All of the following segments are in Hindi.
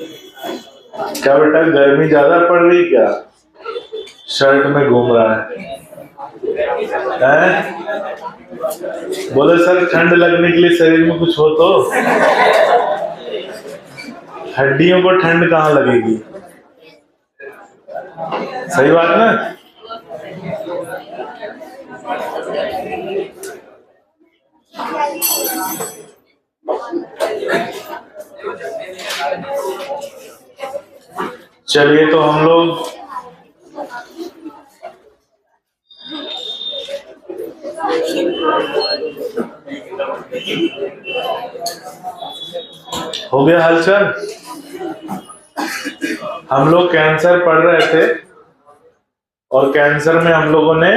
क्या बेटा गर्मी ज्यादा पड़ रही क्या? शर्ट में घूम रहा है? बोले सर ठंड लगने के लिए शरीर में कुछ हो तो। हड्डियों को ठंड कहाँ लगेगी? सही बात ना? चलिए तो हम लोग हो गया हलचल। हम लोग कैंसर पढ़ रहे थे और कैंसर में हम लोगों ने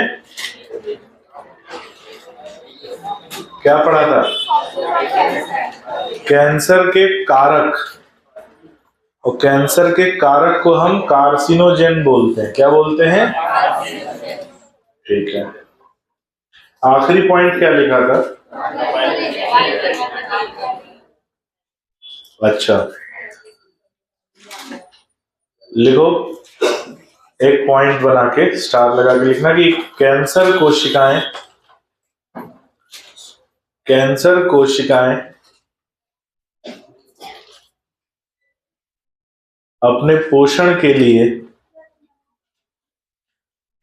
क्या पढ़ा था? कैंसर के कारक, और कैंसर के कारक को हम कार्सिनोजेन बोलते हैं। क्या बोलते हैं? ठीक है। आखिरी पॉइंट क्या लिखा था? अच्छा लिखो, एक पॉइंट बना के स्टार लगा के लिखना कि कैंसर कोशिकाएं अपने पोषण के लिए,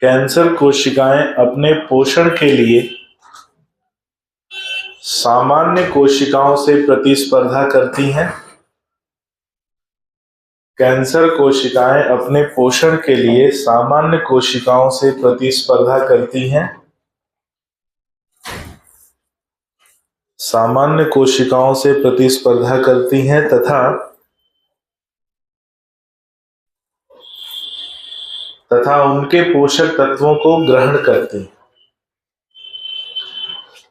कैंसर कोशिकाएं अपने पोषण के लिए सामान्य कोशिकाओं से प्रतिस्पर्धा करती हैं। कैंसर कोशिकाएं अपने पोषण के लिए सामान्य कोशिकाओं से प्रतिस्पर्धा करती हैं। सामान्य कोशिकाओं से प्रतिस्पर्धा करती हैं तथा उनके पोषक तत्वों को ग्रहण करती हैं।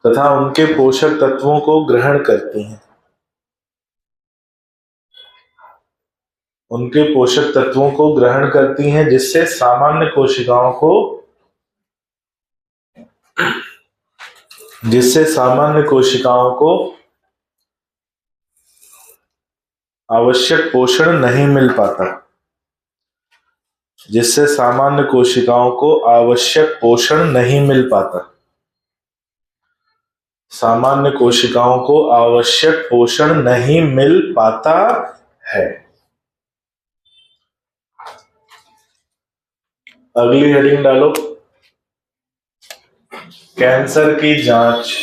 तथा उनके पोषक तत्वों को ग्रहण करती हैं। उनके पोषक तत्वों को ग्रहण करती हैं जिससे सामान्य कोशिकाओं को आवश्यक पोषण नहीं मिल पाता। जिससे सामान्य कोशिकाओं को आवश्यक पोषण नहीं मिल पाता। सामान्य कोशिकाओं को आवश्यक पोषण नहीं मिल पाता है। अगली हेडिंग डालो, कैंसर की जांच।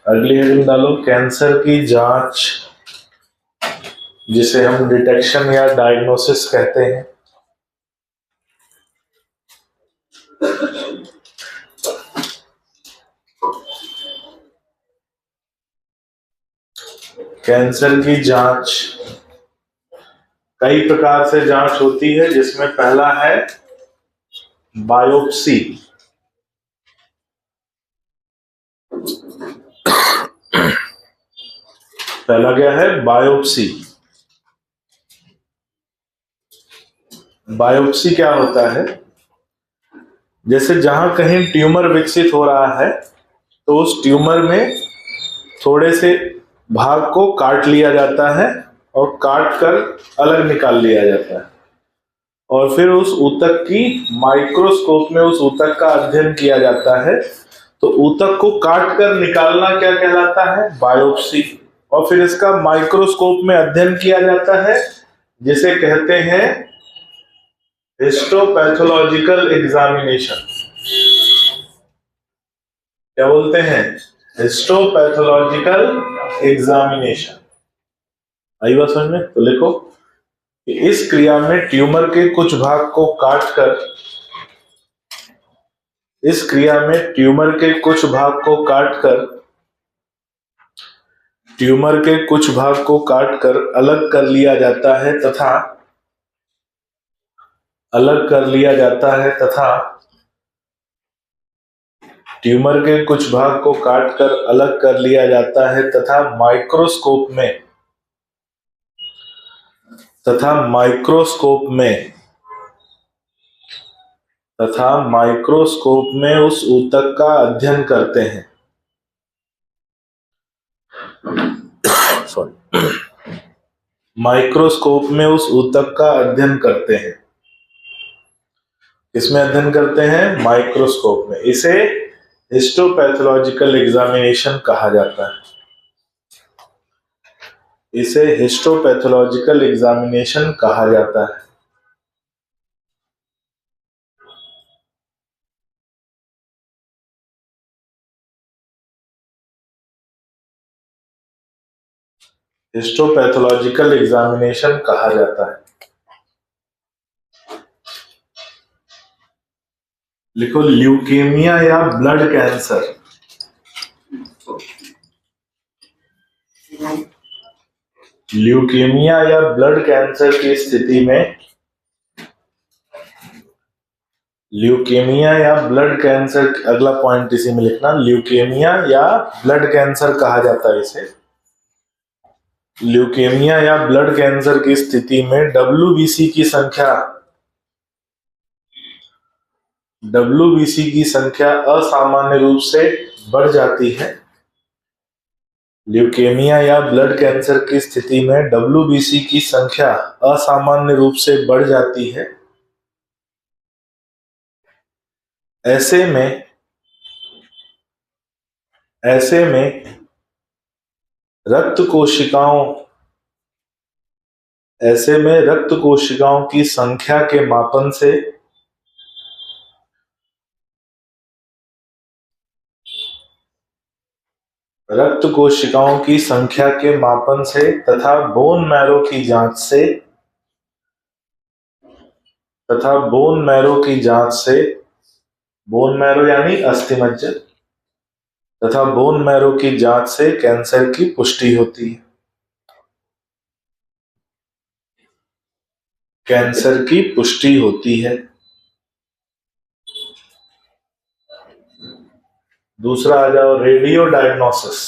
अगली हेडिंग डालो, कैंसर की जांच, जिसे हम डिटेक्शन या डायग्नोसिस कहते हैं। कैंसर की जांच कई प्रकार से जांच होती है, जिसमें पहला है बायोप्सी। पहला क्या है? बायोप्सी। बायोप्सी क्या होता है? जैसे जहां कहीं ट्यूमर विकसित हो रहा है तो उस ट्यूमर में थोड़े से भाग को काट लिया जाता है और काट कर अलग निकाल लिया जाता है, और फिर उस ऊतक की माइक्रोस्कोप में उस ऊतक का अध्ययन किया जाता है। तो ऊतक को काट कर निकालना क्या कहलाता है? बायोप्सी। और फिर इसका माइक्रोस्कोप में अध्ययन किया जाता है, जिसे कहते हैं हिस्टोपैथोलॉजिकल एग्जामिनेशन। क्या बोलते हैं? Histopathological examination. आई बात समझ में? तो लिखो कि इस क्रिया में ट्यूमर के कुछ भाग को काटकर, इस क्रिया में ट्यूमर के कुछ भाग को काटकर, ट्यूमर के कुछ भाग को काटकर अलग कर लिया जाता है तथा ट्यूमर के कुछ भाग को काटकर अलग कर लिया जाता है तथा माइक्रोस्कोप में उस ऊतक का अध्ययन करते हैं। सॉरी, माइक्रोस्कोप में उस ऊतक का अध्ययन करते हैं। किसमें अध्ययन करते हैं? माइक्रोस्कोप में। इसे हिस्टोपैथोलॉजिकल एग्जामिनेशन कहा जाता है। इसे हिस्टोपैथोलॉजिकल एग्जामिनेशन कहा जाता है। हिस्टोपैथोलॉजिकल एग्जामिनेशन कहा जाता है। लिखो, ल्यूकेमिया या ब्लड कैंसर। ल्यूकेमिया या ब्लड कैंसर की स्थिति में, ल्यूकेमिया या ब्लड कैंसर, अगला पॉइंट इसी में लिखना, ल्यूकेमिया या ब्लड कैंसर कहा जाता है इसे। ल्यूकेमिया या ब्लड कैंसर की स्थिति में WBC की संख्या असामान्य रूप से बढ़ जाती है। ल्यूकेमिया या ब्लड कैंसर की स्थिति में WBC की संख्या असामान्य रूप से बढ़ जाती है। ऐसे में रक्त कोशिकाओं की संख्या के मापन से तथा बोन मैरो की जांच से, बोन मैरो यानी अस्थिमज्जा, तथा बोन मैरो की जांच से कैंसर की पुष्टि होती है। कैंसर की पुष्टि होती है। दूसरा आ जाओ, रेडियो डायग्नोसिस।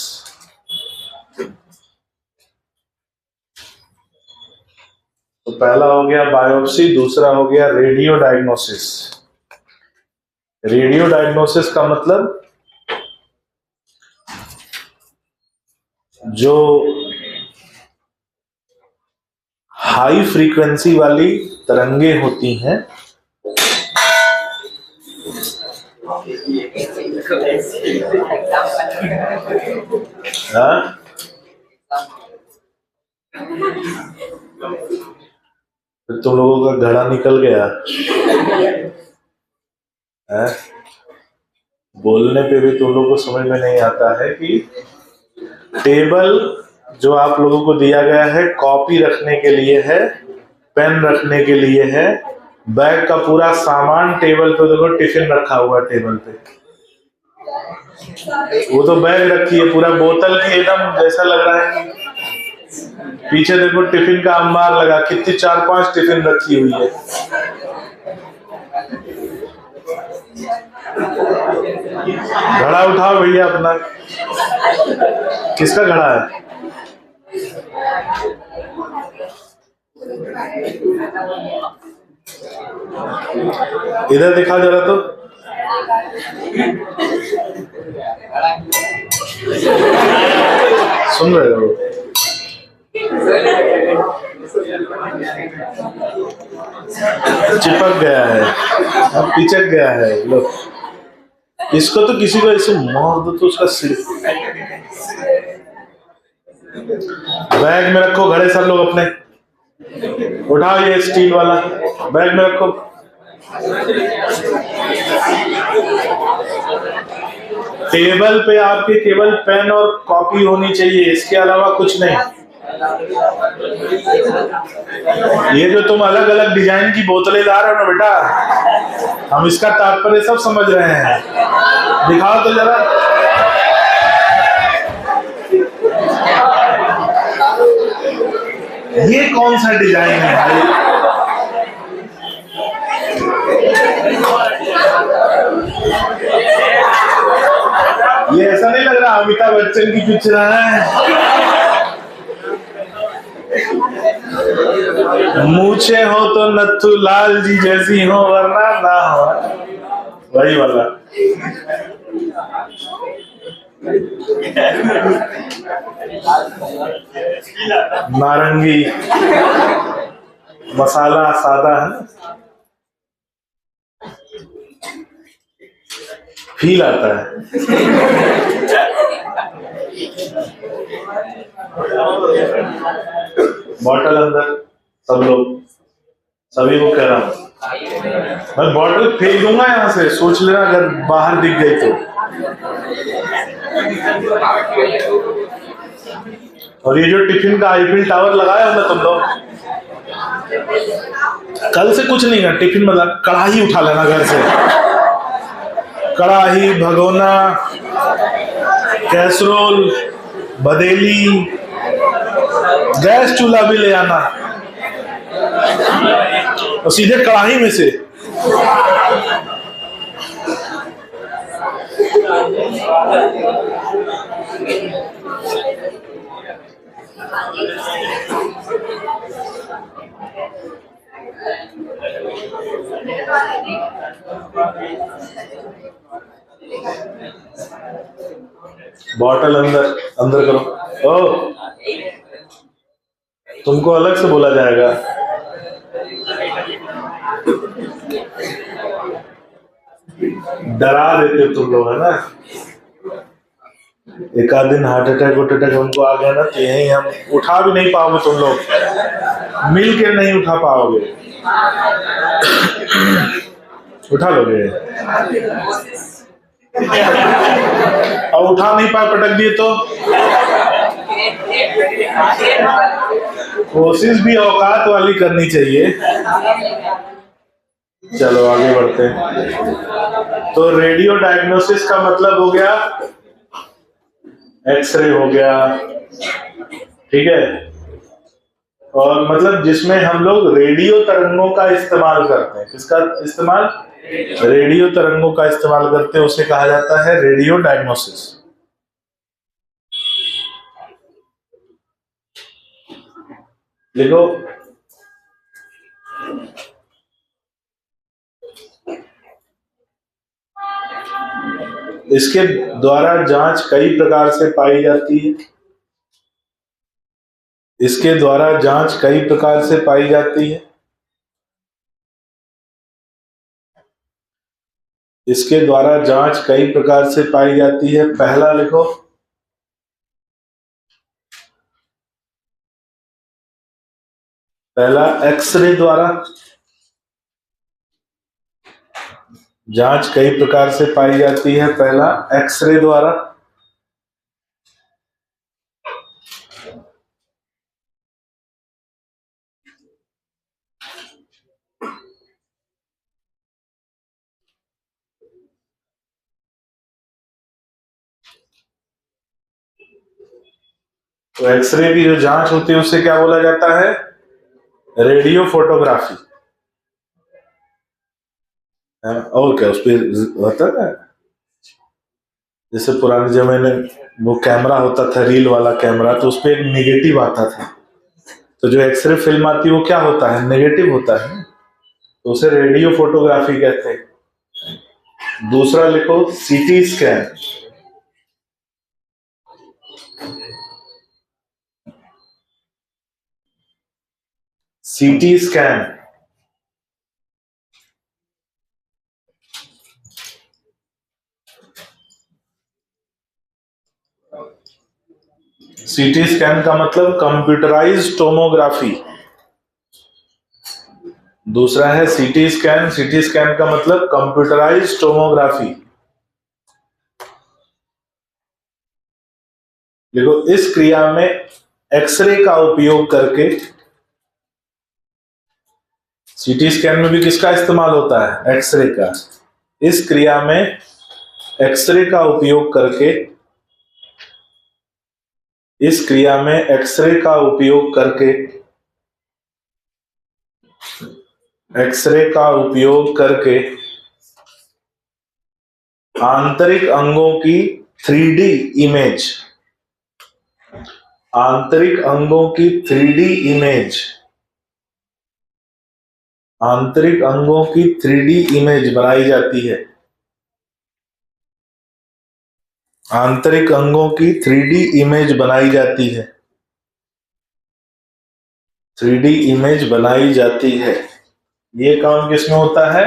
तो पहला हो गया बायोप्सी, दूसरा हो गया रेडियो डायग्नोसिस। रेडियो डायग्नोसिस का मतलब जो हाई फ्रीक्वेंसी वाली तरंगे होती हैं, फिर तुम लोगों का घड़ा निकल गया है? बोलने पे भी तुम लोगों को समझ में नहीं आता है कि टेबल जो आप लोगों को दिया गया है कॉपी रखने के लिए है, पेन रखने के लिए है, बैग का पूरा सामान टेबल पे, देखो टिफिन रखा हुआ है टेबल पे, वो तो बैग रखी है, पूरा बोतल की एकदम जैसा लग रहा है। पीछे देखो टिफिन का अंबार लगा, कितनी 4-5 टिफिन रखी हुई है। घड़ा उठाओ भैया अपना। किसका घड़ा है? इधर दिखा जरा तो। सुन रहे हो? चिपक गया है, अब पिचक गया है। लो, इसको तो किसी को ऐसे मार दो तो उसका सिर। बैग में रखो घड़े सब लोग अपने, उठाओ ये स्टील वाला बैग में रखो। टेबल पे आपके केवल पेन और कॉपी होनी चाहिए, इसके अलावा कुछ नहीं। ये जो तुम अलग अलग डिजाइन की बोतलें ला रहे हो ना बेटा, हम इसका तात्पर्य सब समझ रहे हैं। दिखाओ तो जरा। ये कौन सा डिजाइन है भाई? ये ऐसा नहीं लग रहा अमिताभ बच्चन की पिक्चर है? मूछे हो तो नथु लाल जी जैसी हो, वरना ना हो, वही वाला। नारंगी, मसाला सादा है, फील आता है। बॉटल अंदर, सब लोग, सभी को कह रहा हूं मैं बॉटल फेंक दूंगा यहां से, सोच लेना अगर बाहर दिख गई तो। और ये जो टिफिन का आईफिल टावर लगाया होगा तुम लोग, कल से कुछ नहीं है, टिफिन मतलब कढ़ाई उठा लेना घर से, कढ़ाई, भगोना, कैसरोल, बदेली, गैस चूल्हा भी ले आना और सीधे कढ़ाई में से। बॉटल अंदर, अंदर करो। ओ, तुमको अलग से बोला जाएगा। डरा देते तुम लोग, है ना। एक आध दिन हार्ट अटैक हमको आ गया ना, तो यही हम उठा भी नहीं पाओगे, तुम लोग मिल के नहीं उठा पाओगे। उठा लोगे और उठा नहीं पाए, पटक दिए तो कोशिश भी औकात वाली करनी चाहिए। चलो आगे बढ़ते हैं। तो रेडियो डायग्नोसिस का मतलब हो गया एक्सरे हो गया, ठीक है, और मतलब जिसमें हम लोग रेडियो तरंगों का इस्तेमाल करते हैं। किसका इस्तेमाल? रेडियो तरंगों का इस्तेमाल करते हैं, उसे कहा जाता है रेडियो डायग्नोसिस। लिखो, इसके द्वारा जांच कई प्रकार से पाई जाती है। इसके द्वारा जांच कई प्रकार से पाई जाती है। इसके द्वारा जांच कई प्रकार से पाई जाती है। पहला लिखो, पहला एक्सरे द्वारा जांच कई प्रकार से पाई जाती है। पहला एक्सरे द्वारा, तो एक्सरे की जो जांच होती है उसे क्या बोला जाता है? Radio photography. और क्या उस पर होता है, जैसे पुराने जमाने में वो कैमरा होता था, रील वाला कैमरा, तो उस पर एक नेगेटिव आता था। तो जो एक्सरे फिल्म आती है वो क्या होता है? नेगेटिव होता है, तो उसे रेडियो फोटोग्राफी कहते हैं। दूसरा लिखो, CT scan. CT scan, CT scan का मतलब कंप्यूटराइज्ड टोमोग्राफी। दूसरा है सीटी स्कैन। सीटी स्कैन का मतलब कंप्यूटराइज्ड टोमोग्राफी। देखो, इस क्रिया में एक्सरे का उपयोग करके, सीटी स्कैन में भी किसका इस्तेमाल होता है? एक्सरे का। इस क्रिया में एक्सरे का उपयोग करके, इस क्रिया में एक्सरे का उपयोग करके, एक्सरे का उपयोग करके आंतरिक अंगों की 3D इमेज, आंतरिक अंगों की 3D इमेज, आंतरिक अंगों की 3D इमेज बनाई जाती है। आंतरिक अंगों की 3D इमेज बनाई जाती है, 3D इमेज बनाई जाती है। ये काम किसमें होता है?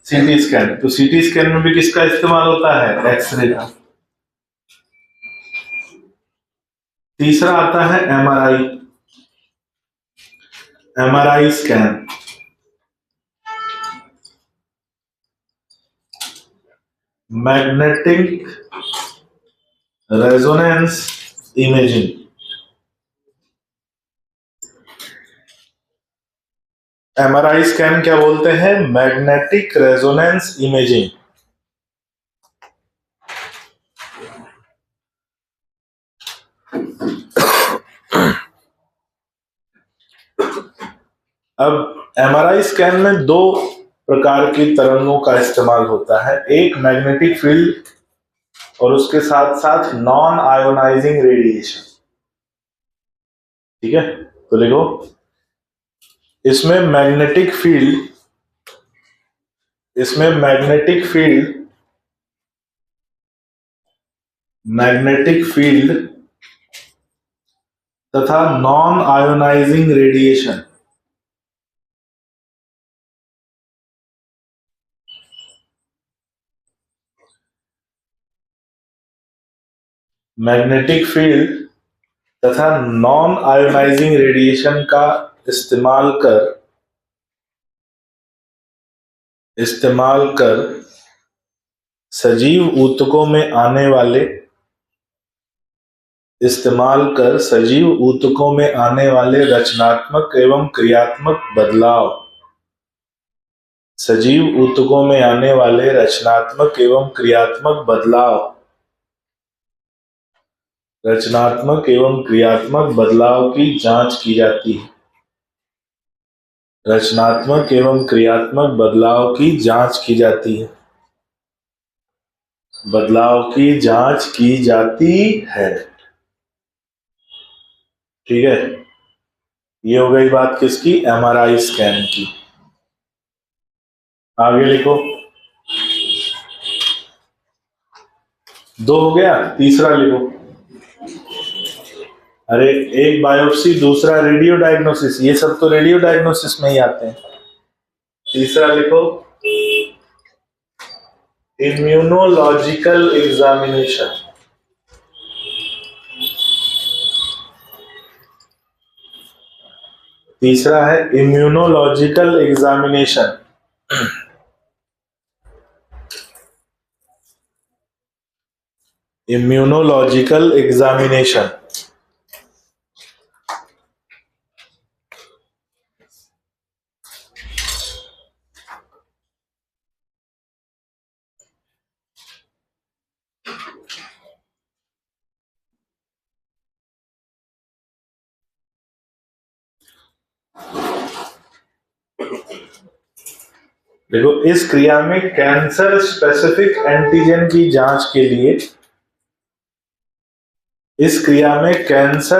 CT scan. तो सीटी स्कैन में भी किसका इस्तेमाल होता है? एक्सरे का। तीसरा आता है MRI, MRI scan. Magnetic resonance imaging. MRI scan क्या बोलते हैं? Magnetic resonance imaging. अब एमआरआई स्कैन में दो प्रकार की तरंगों का इस्तेमाल होता है, एक मैग्नेटिक फील्ड और उसके साथ साथ नॉन आयोनाइजिंग रेडिएशन। ठीक है, तो देखो इसमें मैग्नेटिक फील्ड, मैग्नेटिक फील्ड तथा non ionising radiation. Magnetic field तथा नॉन आयोनाइजिंग रेडिएशन का इस्तेमाल कर सजीव ऊतकों में आने वाले रचनात्मक एवं क्रियात्मक बदलाव, सजीव ऊतकों में आने वाले रचनात्मक एवं क्रियात्मक बदलाव की जांच की जाती है। रचनात्मक एवं क्रियात्मक बदलाव की जांच की जाती है। ठीक है, ये हो गई बात किसकी? एमआरआई स्कैन की। आगे लिखो, 2 हो गया, तीसरा लिखो। अरे एक बायोप्सी, दूसरा रेडियो डायग्नोसिस, ये सब तो रेडियो डायग्नोसिस में ही आते हैं। तीसरा लिखो, इम्यूनोलॉजिकल एग्जामिनेशन। तीसरा है इम्यूनोलॉजिकल एग्जामिनेशन। Immunological examination. देखो, इस क्रिया में कैंसर स्पेसिफिक एंटीजन की जांच के लिए, कैंसर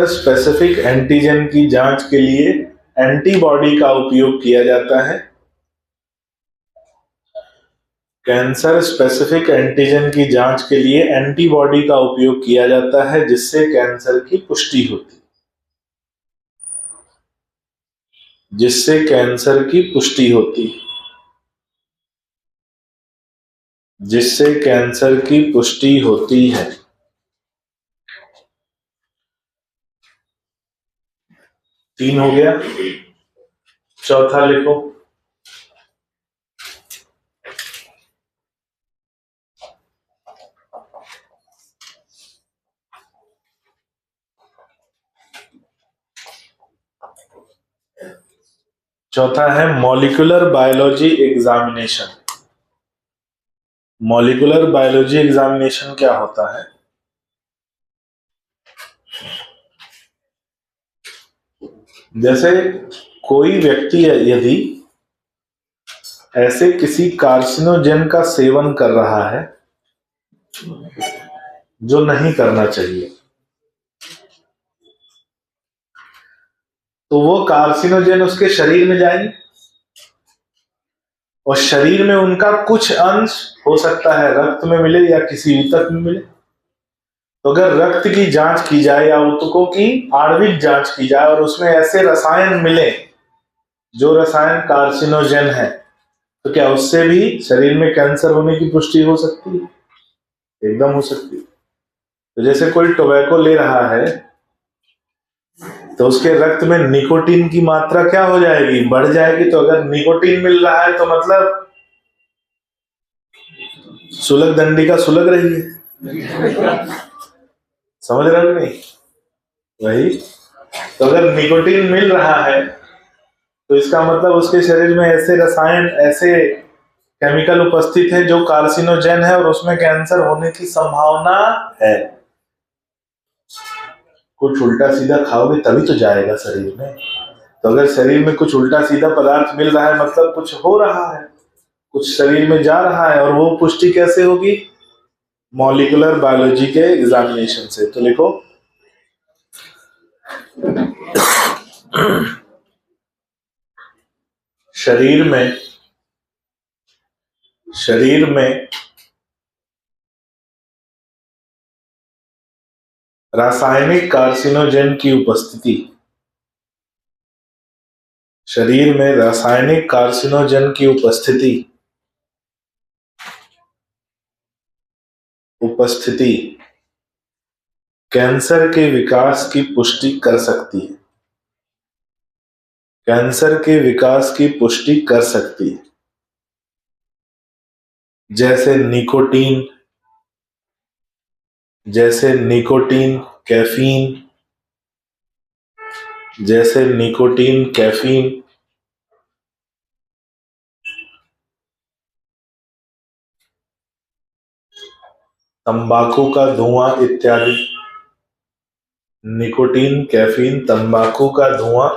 स्पेसिफिक एंटीजन की जांच के लिए एंटीबॉडी का उपयोग किया जाता है। कैंसर स्पेसिफिक एंटीजन की जांच के लिए एंटीबॉडी का उपयोग किया जाता है, जिससे कैंसर की पुष्टि होती है। जिससे कैंसर की पुष्टि होती है। तीन हो गया, चौथा लिखो। चौथा है molecular biology examination. Molecular biology examination क्या होता है? जैसे कोई व्यक्ति यदि ऐसे किसी कार्सिनोजेन का सेवन कर रहा है जो नहीं करना चाहिए, तो वो कार्सिनोजेन उसके शरीर में जाएंगे और शरीर में उनका कुछ अंश हो सकता है रक्त में मिले या किसी ऊतक में मिले। तो अगर रक्त की जांच की जाए या ऊतकों की आणविक जांच की जाए और उसमें ऐसे रसायन मिले जो रसायन कार्सिनोजेन है, तो क्या उससे भी शरीर में कैंसर होने की पुष्टि हो सकती है? एकदम हो सकती है। तो जैसे कोई टोबैको ले रहा है तो उसके रक्त में निकोटीन की मात्रा क्या हो जाएगी? बढ़ जाएगी। तो अगर निकोटीन मिल रहा है तो मतलब सुलग दंडी का सुलग रही है। समझ रहे हो नहीं? वही। तो अगर निकोटीन मिल रहा है तो इसका मतलब उसके शरीर में ऐसे रसायन, ऐसे केमिकल उपस्थित है जो कार्सिनोजेन है और उसमें कैंसर होने की संभावना है। कुछ उल्टा सीधा खाओगे तभी तो जाएगा शरीर में। तो अगर शरीर में कुछ उल्टा सीधा पदार्थ मिल रहा है मतलब कुछ हो रहा है, कुछ शरीर में जा रहा है। और वो पुष्टि कैसे होगी? मॉलिक्यूलर बायोलॉजी के एग्जामिनेशन से। तो लिखो शरीर में रासायनिक कार्सिनोजेन की उपस्थिति, शरीर में रासायनिक कार्सिनोजेन की उपस्थिति कैंसर के विकास की पुष्टि कर सकती है। कैंसर के विकास की पुष्टि कर सकती है। जैसे निकोटीन, कैफीन, तंबाकू का धुआं इत्यादि। निकोटीन, कैफीन, तंबाकू का धुआं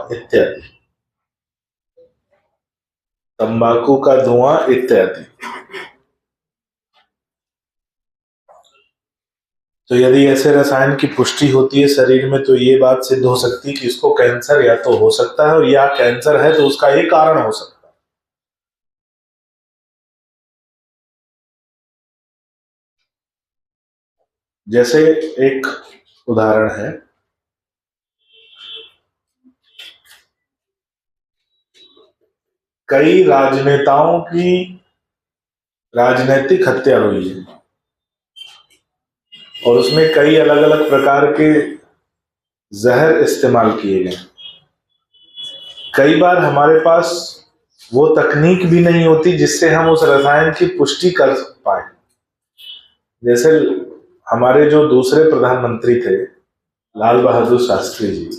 इत्यादि। तो यदि ऐसे रसायन की पुष्टि होती है शरीर में तो ये बात सिद्ध हो सकती है कि इसको कैंसर या तो हो सकता है, या कैंसर है तो उसका ये कारण हो सकता है। जैसे एक उदाहरण है, कई राजनेताओं की राजनैतिक हत्या हुई है और उसमें कई अलग अलग प्रकार के जहर इस्तेमाल किए गए। कई बार हमारे पास वो तकनीक भी नहीं होती जिससे हम उस रसायन की पुष्टि कर पाए। जैसे हमारे जो दूसरे प्रधानमंत्री थे लाल बहादुर शास्त्री जी,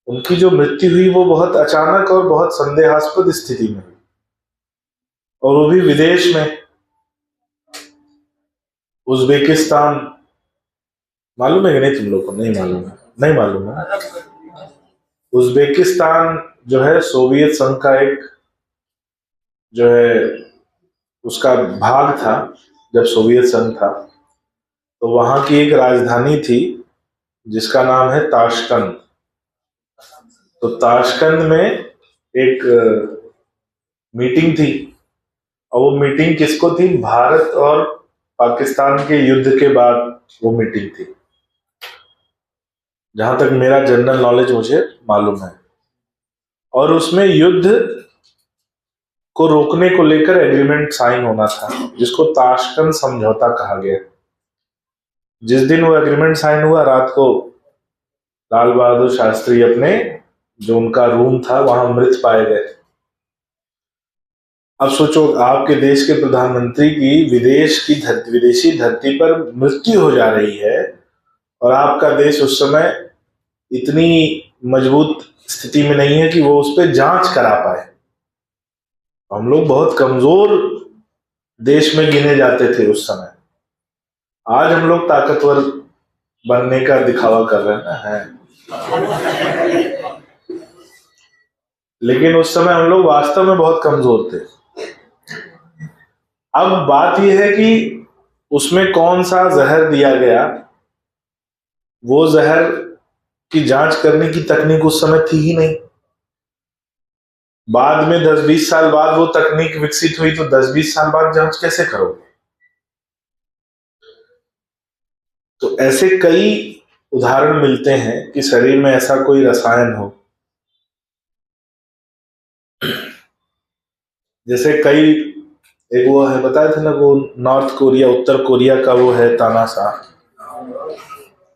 उनकी जो मृत्यु हुई वो बहुत अचानक और बहुत संदेहास्पद स्थिति में हुई, और वो भी विदेश में। उज्बेकिस्तान, मालूम है कि नहीं तुम लोग को? नहीं मालूम है? नहीं मालूम है। उज्बेकिस्तान जो है सोवियत संघ का एक जो है उसका भाग था जब सोवियत संघ था। तो वहां की एक राजधानी थी जिसका नाम है ताशकंद। तो ताशकंद में एक मीटिंग थी, और वो मीटिंग किसको थी? भारत और पाकिस्तान के युद्ध के बाद वो मीटिंग थी, जहां तक मेरा जनरल नॉलेज मुझे मालूम है। और उसमें युद्ध को रोकने को लेकर एग्रीमेंट साइन होना था जिसको ताशकंद समझौता कहा गया। जिस दिन वो एग्रीमेंट साइन हुआ रात को लाल बहादुर शास्त्री अपने जो उनका रूम था वहां मृत पाए गए। अब सोचो आपके देश के प्रधानमंत्री की विदेशी धरती पर मृत्यु हो जा रही है और आपका देश उस समय इतनी मजबूत स्थिति में नहीं है कि वो उस पर जांच करा पाए। हम लोग बहुत कमजोर देश में गिने जाते थे उस समय। आज हम लोग ताकतवर बनने का दिखावा कर रहे हैं ना, है। लेकिन उस समय हम लोग वास्तव में बहुत कमजोर थे। अब बात यह है कि उसमें कौन सा जहर दिया गया, वो जहर की जांच करने की तकनीक उस समय थी ही नहीं। बाद में 10-20 साल बाद वो तकनीक विकसित हुई, तो 10-20 साल बाद जांच कैसे करोगे? तो ऐसे कई उदाहरण मिलते हैं कि शरीर में ऐसा कोई रसायन हो, जैसे कई, एक वो है बताया था ना, वो नॉर्थ कोरिया, उत्तर कोरिया का वो है तानाशाह,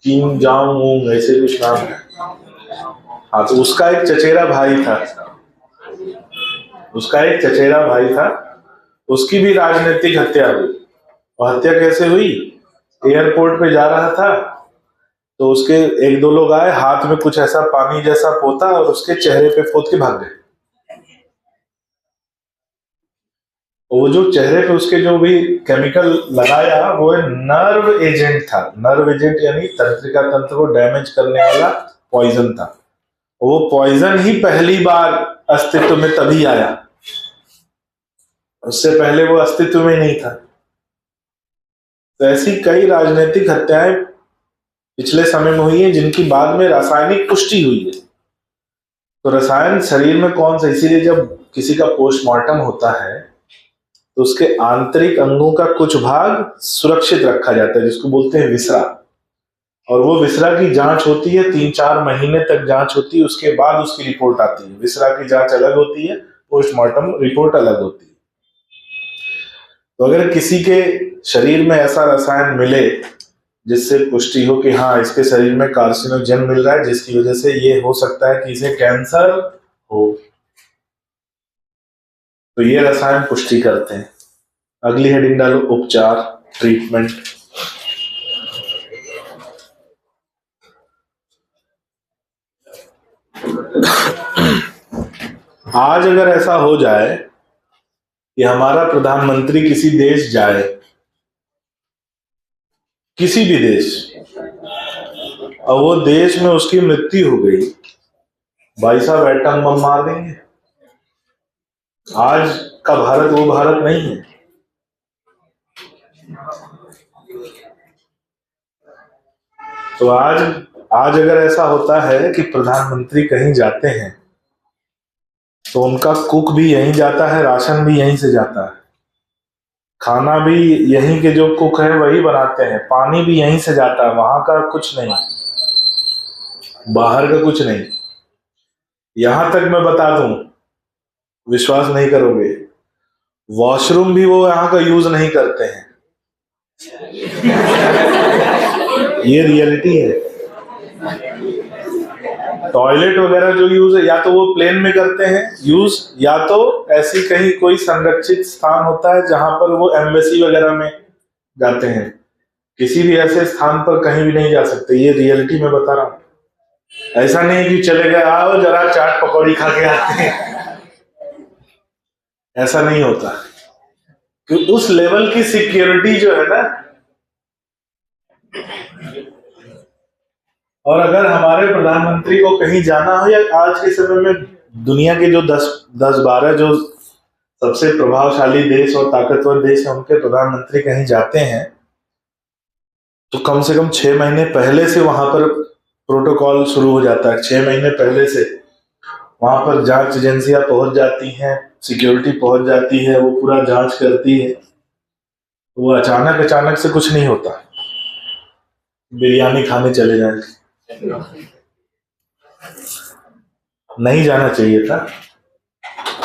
किम जांग उंग ऐसे कुछ नाम है। हाँ, तो उसका एक चचेरा भाई था, उसकी भी राजनीतिक हत्या हुई। और हत्या कैसे हुई? एयरपोर्ट पे जा रहा था, तो उसके एक दो लोग आए, हाथ में कुछ ऐसा पानी जैसा पोता और उसके चेहरे पे पोत के भाग गए। वो जो चेहरे पे उसके जो भी केमिकल लगाया, वो नर्व एजेंट था। नर्व एजेंट यानी तंत्रिका तंत्र को डैमेज करने वाला पॉइजन था। वो पॉइजन ही पहली बार अस्तित्व में तभी आया, उससे पहले वो अस्तित्व में नहीं था। तो ऐसी कई राजनीतिक हत्याएं पिछले समय में हुई है, जिनकी बाद में रासायनिक पुष्टि हुई है। तो रसायन शरीर में कौन सा, इसीलिए जब किसी का पोस्टमार्टम होता है तो उसके आंतरिक अंगों का कुछ भाग सुरक्षित रखा जाता है, जिसको बोलते हैं विसरा। और वो विसरा की जांच होती है, 3-4 महीने तक जांच होती है, उसके बाद उसकी रिपोर्ट आती है। विसरा की जांच अलग होती है, पोस्टमार्टम रिपोर्ट अलग होती है। तो अगर किसी के शरीर में ऐसा रसायन मिले जिससे पुष्टि हो कि हाँ, इसके शरीर में कार्सिनोजन मिल रहा है, जिसकी वजह से ये हो सकता है कि इसे कैंसर हो, तो ये रसायन पुष्टि करते हैं। अगली हेडिंग डालो, उपचार, ट्रीटमेंट। आज अगर ऐसा हो जाए कि हमारा प्रधानमंत्री किसी देश जाए, किसी भी देश, और वो देश में उसकी मृत्यु हो गई, भाई साहब एटम बम मार देंगे। आज का भारत वो भारत नहीं है। तो आज अगर ऐसा होता है कि प्रधानमंत्री कहीं जाते हैं तो उनका कुक भी यहीं जाता है, राशन भी यहीं से जाता है, खाना भी यहीं के जो कुक है वही बनाते हैं, पानी भी यहीं से जाता है, वहां का कुछ नहीं, बाहर का कुछ नहीं। यहां तक मैं बता दूं, विश्वास नहीं करोगे, वॉशरूम भी वो यहाँ का यूज नहीं करते हैं। ये रियलिटी है। टॉयलेट वगैरह जो यूज है, या तो वो प्लेन में करते हैं यूज, या तो ऐसी कहीं कोई संरक्षित स्थान होता है जहां पर वो एम्बेसी वगैरह में जाते हैं। किसी भी ऐसे स्थान पर कहीं भी नहीं जा सकते। ये रियलिटी में बता रहा हूं। ऐसा नहीं कि चले गए, आओ जरा चाट पकौड़ी खा के आते हैं, ऐसा नहीं होता। कि उस लेवल की सिक्योरिटी जो है ना, और अगर हमारे प्रधानमंत्री को कहीं जाना हो, या आज के समय में दुनिया के जो 10-12 जो सबसे प्रभावशाली देश और ताकतवर देश है, उनके प्रधानमंत्री कहीं जाते हैं तो कम से कम 6 महीने पहले से वहां पर प्रोटोकॉल शुरू हो जाता है। 6 महीने पहले से वहां पर जांच एजेंसियां पहुंच जाती हैं, सिक्योरिटी पहुंच जाती है, वो पूरा जांच करती है। वो अचानक से कुछ नहीं होता, बिरयानी खाने चले जाए, नहीं जाना चाहिए था।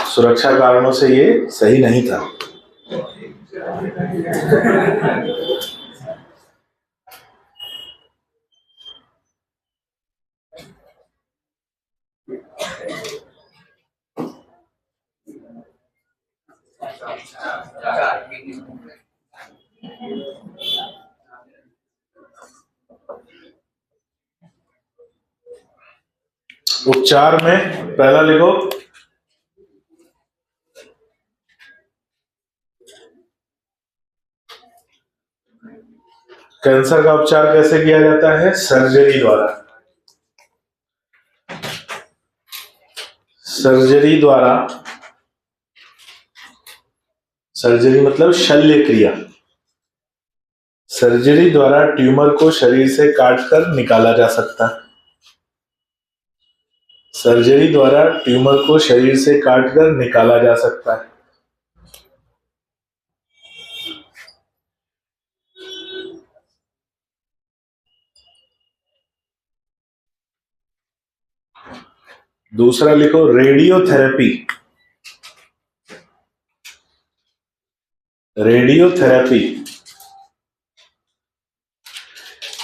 सुरक्षा कारणों से ये सही नहीं था। उपचार में पहला लिखो, कैंसर का उपचार कैसे किया जाता है? सर्जरी द्वारा। सर्जरी मतलब शल्य क्रिया। सर्जरी द्वारा ट्यूमर को शरीर से काटकर निकाला जा सकता है। सर्जरी द्वारा ट्यूमर को शरीर से काटकर निकाला जा सकता है। दूसरा लिखो रेडियोथेरेपी। रेडियोथेरेपी,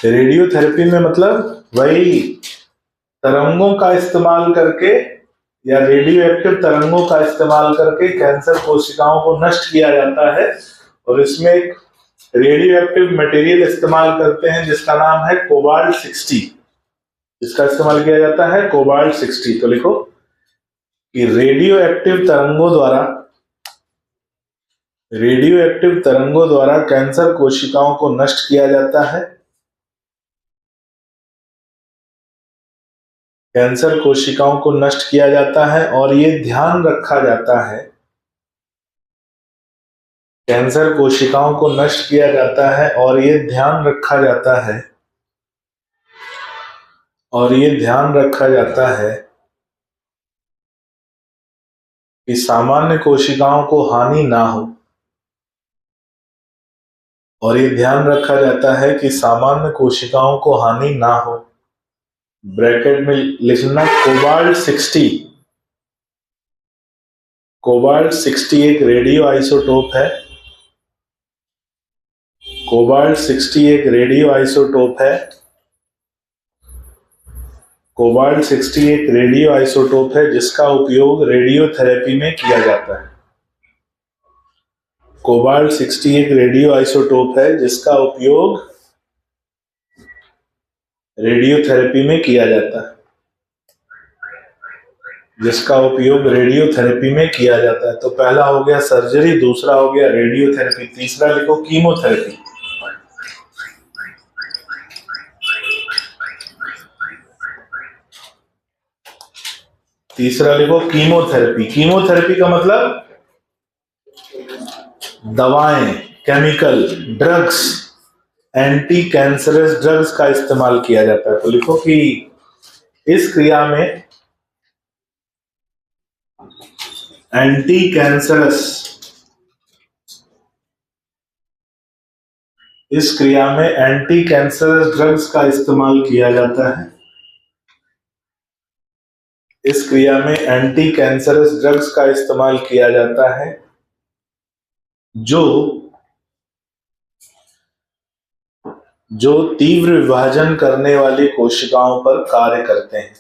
रेडियोथेरेपी में मतलब वही तरंगों का इस्तेमाल करके या रेडियो एक्टिव तरंगों का इस्तेमाल करके कैंसर कोशिकाओं को नष्ट किया जाता है। और इसमें एक रेडियो एक्टिव मटेरियल इस्तेमाल करते हैं जिसका नाम है कोबाल्ट 60। इसका इस्तेमाल किया जाता है कोबाल्ट 60। तो लिखो कि रेडियो एक्टिव तरंगों द्वारा कैंसर कोशिकाओं को नष्ट किया जाता है। कैंसर कोशिकाओं को नष्ट किया जाता है और ये ध्यान रखा जाता है, कैंसर कोशिकाओं को नष्ट किया जाता है और ये ध्यान रखा जाता है, और ये ध्यान रखा जाता है कि सामान्य कोशिकाओं को हानि ना हो। और ये ध्यान रखा जाता है कि सामान्य कोशिकाओं को हानि ना हो। ब्रैकेट में लिखना कोबाल्ट 60। कोबाल्ट 60 एक रेडियो आइसोटोप है। कोबाल्ट 60 एक रेडियो आइसोटोप है। कोबाल्ट 60 एक रेडियो आइसोटोप है जिसका उपयोग रेडियोथेरेपी में किया जाता है। कोबाल्ट 60 एक रेडियो आइसोटोप है जिसका उपयोग रेडियोथेरेपी में किया जाता है। जिसका उपयोग रेडियोथेरेपी में किया जाता है। तो पहला हो गया सर्जरी, दूसरा हो गया रेडियोथेरेपी, तीसरा लिखो कीमोथेरेपी। तीसरा लिखो कीमोथेरेपी। कीमोथेरेपी का मतलब दवाएं, chemical, drugs, anti cancerous drugs का इस्तेमाल किया जाता है। तो लिखो कि इस क्रिया में एंटी कैंसरस, इस क्रिया में एंटी कैंसरस ड्रग्स का इस्तेमाल किया जाता है। इस क्रिया में एंटी कैंसरस ड्रग्स का इस्तेमाल किया जाता है जो तीव्र विभाजन करने वाली कोशिकाओं पर कार्य करते हैं।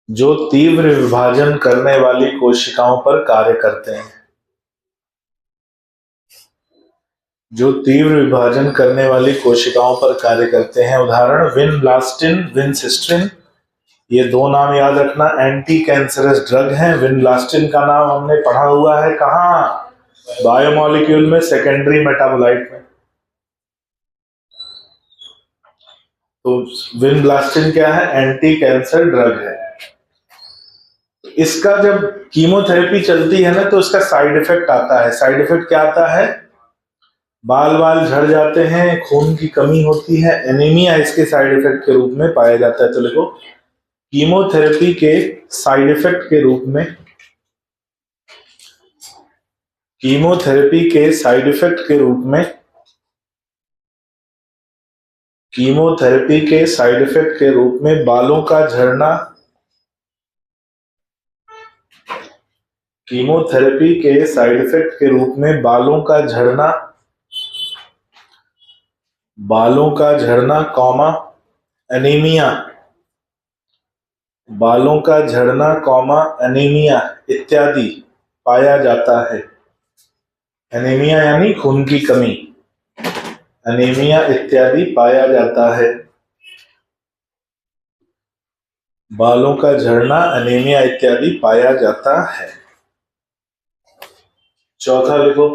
जो तीव्र विभाजन करने वाली कोशिकाओं पर कार्य करते हैं। जो तीव्र विभाजन करने वाली कोशिकाओं पर कार्य करते हैं। उदाहरण विनब्लास्टिन, विनसिस्ट्रिन, ये दो नाम याद रखना, एंटी कैंसरस ड्रग हैं। विनब्लास्टिन का नाम हमने पढ़ा हुआ है कहाँ? बायोमोलिक्यूल में, सेकेंडरी मेटाबोलाइट में। तो विनब्लास्टिन क्या है? एंटी कैंसर ड्रग है। इसका जब कीमोथेरेपी चलती है ना तो इसका साइड इफेक्ट आता है। साइड इफेक्ट क्या आता है? बाल बाल झड़ जाते हैं, खून की कमी होती है, एनीमिया इसके साइड इफेक्ट के रूप में पाया जाता है। तो देखो कीमोथेरेपी के साइड इफेक्ट के रूप में, कीमोथेरेपी के साइड इफेक्ट के रूप में, कीमोथेरेपी के साइड इफेक्ट के रूप में बालों का झड़ना, कीमोथेरेपी के साइड इफेक्ट के रूप में बालों का झड़ना, बालों का झड़ना कॉमा एनीमिया, बालों का झड़ना कॉमा एनीमिया इत्यादि पाया जाता है। एनीमिया यानी खून की कमी, एनीमिया इत्यादि पाया जाता है। बालों का झड़ना, एनीमिया इत्यादि पाया जाता है। चौथा लिखो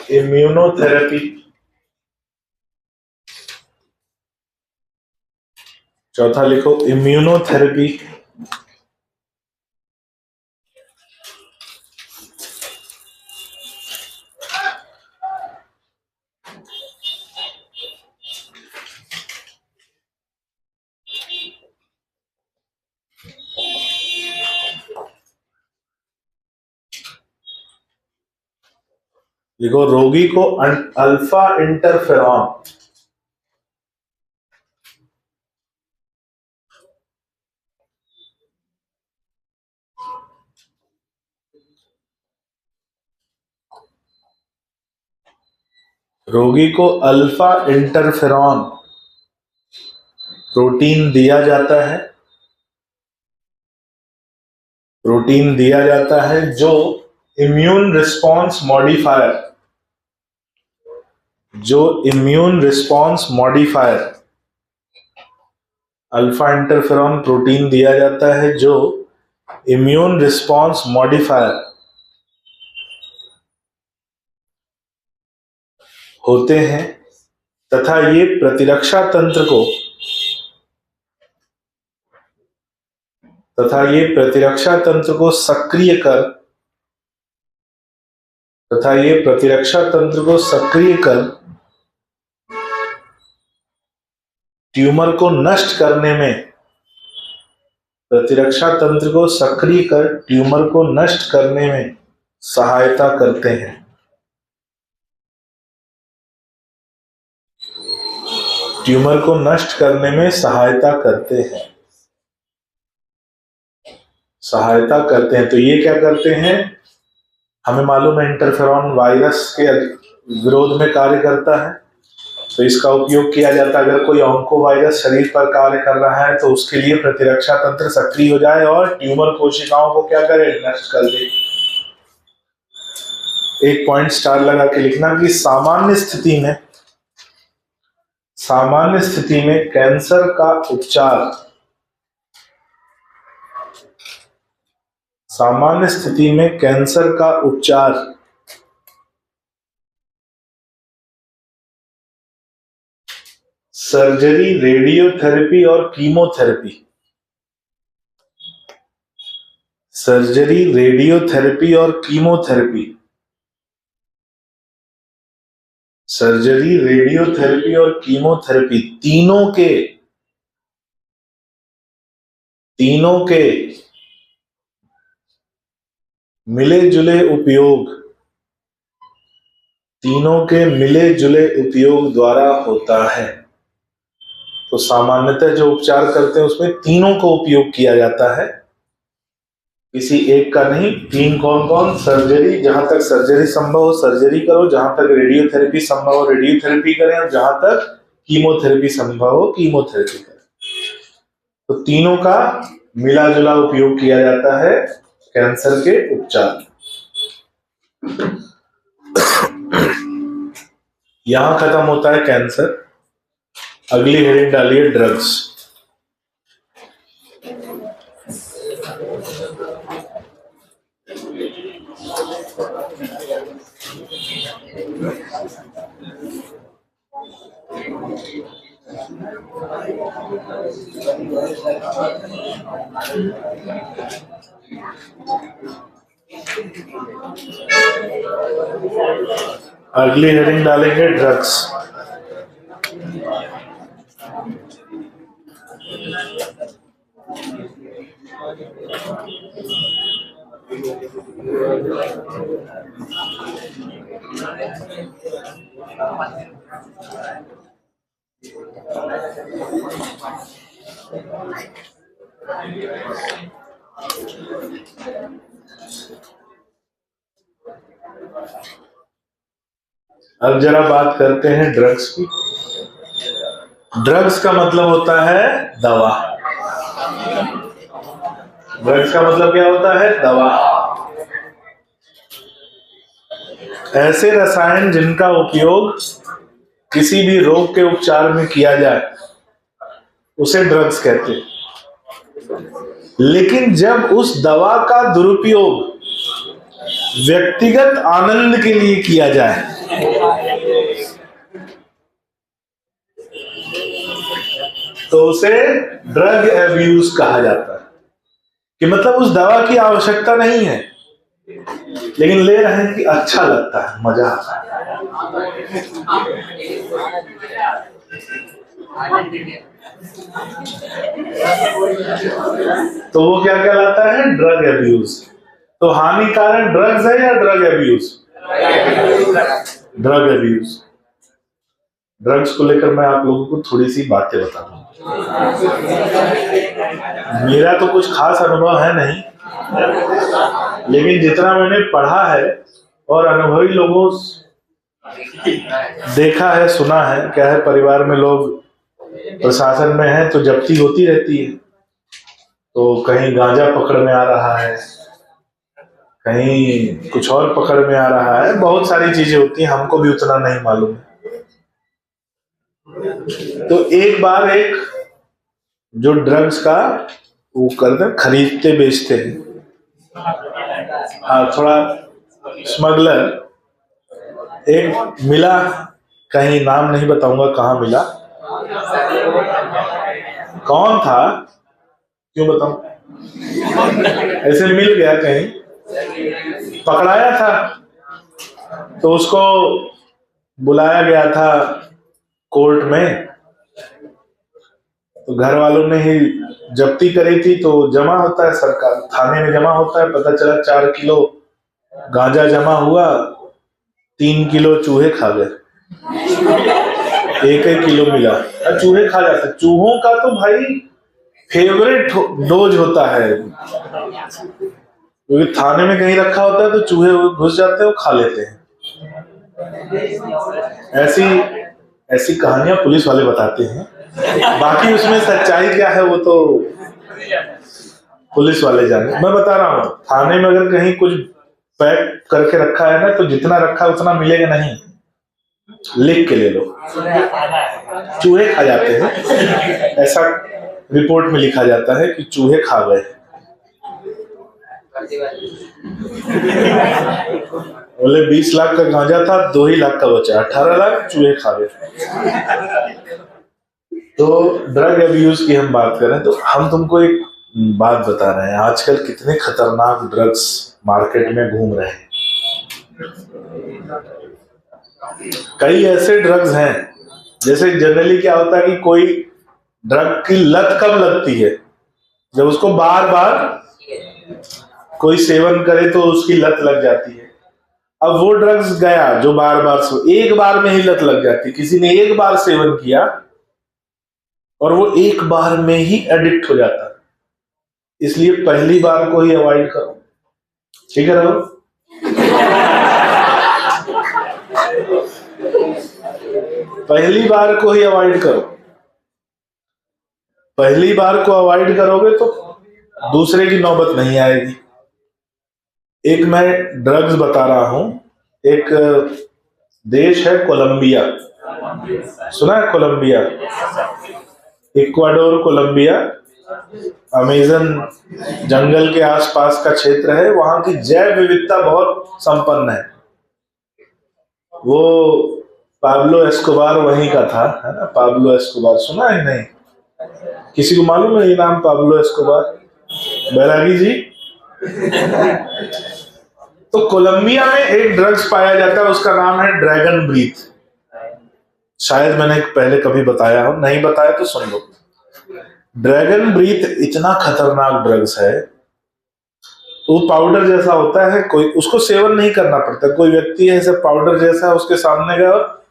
इम्यूनोथेरेपी। चौथा लिखो इम्यूनोथेरेपी। देखो रोगी को अल्फा इंटरफेरॉन, रोगी को अल्फा इंटरफेरॉन प्रोटीन दिया जाता है, प्रोटीन दिया जाता है जो इम्यून रिस्पॉन्स मॉडिफायर, जो immune response modifier, alpha interferon protein दिया जाता है जो इम्यून रिस्पॉन्स मॉडिफायर होते हैं तथा ये प्रतिरक्षा तंत्र को सक्रिय कर ट्यूमर को नष्ट करने में, प्रतिरक्षा तंत्र को सक्रिय कर ट्यूमर को नष्ट करने में सहायता करते हैं। ट्यूमर को नष्ट करने में सहायता करते हैं। तो ये क्या करते हैं, हमें मालूम है इंटरफेरॉन वायरस के विरोध में कार्य करता है, तो इसका उपयोग किया जाता है। अगर कोई ऑन्को वायरस शरीर पर कार्य कर रहा है तो उसके लिए प्रतिरक्षा तंत्र सक्रिय हो जाए और ट्यूमर कोशिकाओं को क्या करे, नष्ट कर दे। एक पॉइंट स्टार लगा के लिखना कि सामान्य स्थिति में कैंसर का उपचार, सामान्य स्थिति में कैंसर का उपचार सर्जरी, रेडियोथेरेपी और कीमोथेरेपी, सर्जरी, रेडियोथेरेपी और कीमोथेरेपी, सर्जरी, रेडियोथेरेपी और कीमोथेरेपी तीनों के मिले जुले उपयोग द्वारा होता है। तो सामान्यतः जो उपचार करते हैं उसमें तीनों को उपयोग किया जाता है, किसी एक का नहीं। तीन कौन कौन, सर्जरी, जहां तक सर्जरी संभव हो सर्जरी करो, जहां तक रेडियोथेरेपी संभव हो रेडियोथेरेपी करें, और जहां तक कीमोथेरेपी संभव हो कीमोथेरेपी करें। तो तीनों का मिला जुला उपयोग किया जाता है कैंसर के उपचार। यहां खत्म होता है कैंसर। अगली हेडिंग डालिए ड्रग्स। अगली हेडिंग डालेंगे ड्रग्स। अब जरा बात करते हैं ड्रग्स की। ड्रग्स का मतलब होता है दवा। ड्रग्स का मतलब क्या होता है, दवा। ऐसे रसायन जिनका उपयोग किसी भी रोग के उपचार में किया जाए उसे ड्रग्स कहते हैं। लेकिन जब उस दवा का दुरुपयोग व्यक्तिगत आनंद के लिए किया जाए तो उसे ड्रग एब्यूज कहा जाता है, कि मतलब उस दवा की आवश्यकता नहीं है लेकिन ले रहे हैं कि अच्छा लगता है, मजा आता है। तो वो क्या कहलाता है? Drug abuse. तो हानिकारक ड्रग्स है या drug abuse? Drug abuse. Drugs को लेकर मैं आप लोगों को थोड़ी सी बातें बताऊंगा। मेरा तो कुछ खास अनुभव है नहीं, लेकिन जितना मैंने पढ़ा है और अनुभवी लोगों देखा है, सुना है, क्या है, परिवार में लोग प्रशासन में है तो जब्ती होती रहती है। तो कहीं गांजा पकड़ में आ रहा है, कहीं कुछ और पकड़ में आ रहा है, बहुत सारी चीजें होती हैं, हमको भी उतना नहीं मालूम है। तो एक बार एक जो ड्रग्स का वो करते खरीदते बेचते हैं, हाँ, थोड़ा स्मगलर एक मिला, कहीं नाम नहीं बताऊंगा कहाँ मिला, कौन था क्यों बताऊं, ऐसे मिल गया कहीं, पकड़ाया था तो उसको बुलाया गया था कोर्ट में। तो घर वालों ने ही जब्ती करी थी, तो जमा होता है, सरकार थाने में जमा होता है, पता चला 4 किलो गांजा जमा हुआ, 3 किलो चूहे खा गए, 1-1 किलो मिला। चूहे खा जाते, चूहों का तो भाई फेवरेट डोज होता है, क्योंकि थाने में कहीं रखा होता है तो चूहे घुस जाते हैं, वो खा लेते हैं। ऐसी कहानियां पुलिस वाले बताते हैं, बाकी उसमें सच्चाई क्या है वो तो पुलिस वाले जाने। मैं बता रहा हूँ, थाने में अगर कहीं कुछ पैक करके रखा है ना, तो जितना रखा उतना मिलेगा नहीं, लिख के ले लो। चूहे खा जाते हैं, ऐसा रिपोर्ट में लिखा जाता है कि चूहे खा गए। बोले 20 लाख का गांजा था, 2 ही लाख का बचा, 18 लाख चूहे खा गए। तो ड्रग एब्यूज की हम बात करें तो हम तुमको एक बात बता रहे हैं, आजकल कितने खतरनाक ड्रग्स मार्केट में घूम रहे हैं। कई ऐसे ड्रग्स हैं, जैसे जनरली क्या होता है कि कोई ड्रग की लत कब लगती है? जब उसको बार बार कोई सेवन करे तो उसकी लत लग जाती है। अब वो ड्रग्स गया जो बार बार एक बार में ही लत लग जाती है, किसी ने एक बार सेवन किया और वो एक बार में ही एडिक्ट हो जाता है। इसलिए पहली बार को ही अवॉइड करो, ठीक है राहुल? पहली बार को ही अवॉइड करो। पहली बार को अवॉइड करोगे तो दूसरे की नौबत नहीं आएगी। एक मैं ड्रग्स बता रहा हूं, एक देश है कोलंबिया, सुना है कोलंबिया? इक्वाडोर कोलंबिया अमेजन जंगल के आसपास का क्षेत्र है, वहां की जैव विविधता बहुत संपन्न है। वो पाब्लो एस्कोबार वहीं का था, है ना? पाब्लो एस्कोबार सुना है नहीं? किसी को मालूम है ये नाम पाब्लो एस्कोबार? बैरागी जी? तो कोलंबिया में एक ड्रग्स पाया जाता है, उसका नाम है ड्रैगन ब्रीथ। शायद मैंने पहले कभी बताया हो, नहीं बताया तो सुन लो। ड्रैगन ब्रीथ इतना खतरनाक ड्रग्स है, वो पाउडर जैसा होता है, कोई उसको सेवन नहीं करना पड़ता। कोई व्यक्ति है ऐसे पाउडर जैसा, उसके सामने गया और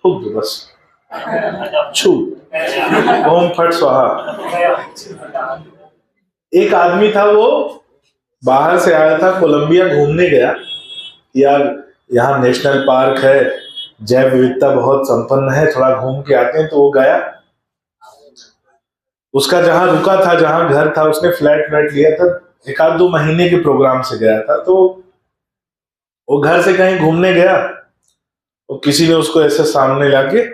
फूक दो बस, छू, ओम फट स्वाहा। एक आदमी था, वो बाहर से आया था, कोलंबिया घूमने गया, यार यहाँ नेशनल पार्क है, जैव विविधता बहुत संपन्न है, थोड़ा घूम के आते हैं। तो वो गया, उसका जहां रुका था, जहां घर था, उसने फ्लैट लिया था, 1-2 महीने के प्रोग्राम से गया था। तो वो घर से कहीं घूमने गया, तो किसी ने उसको ऐसे सामने लाके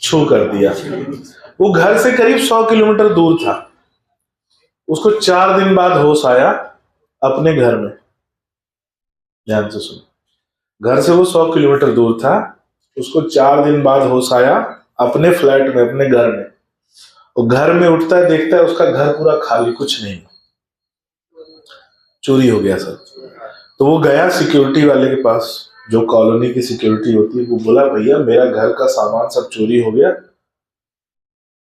छू कर दिया। वो घर से करीब 100 किलोमीटर दूर था। उसको 4 दिन बाद होश आया अपने घर में। ध्यान से सुन, घर से वो 100 किलोमीटर दूर था, उसको 4 दिन बाद होश आया अपने फ्लैट में, अपने घर में, वो घर में उठता है, देखता है उसका घर पूरा खाली, कुछ नहीं, चोरी हो गया सब। तो वो गया सिक्योरिटी वाले के पास, जो कॉलोनी की सिक्योरिटी होती है, वो बोला भैया मेरा घर का सामान सब चोरी हो गया।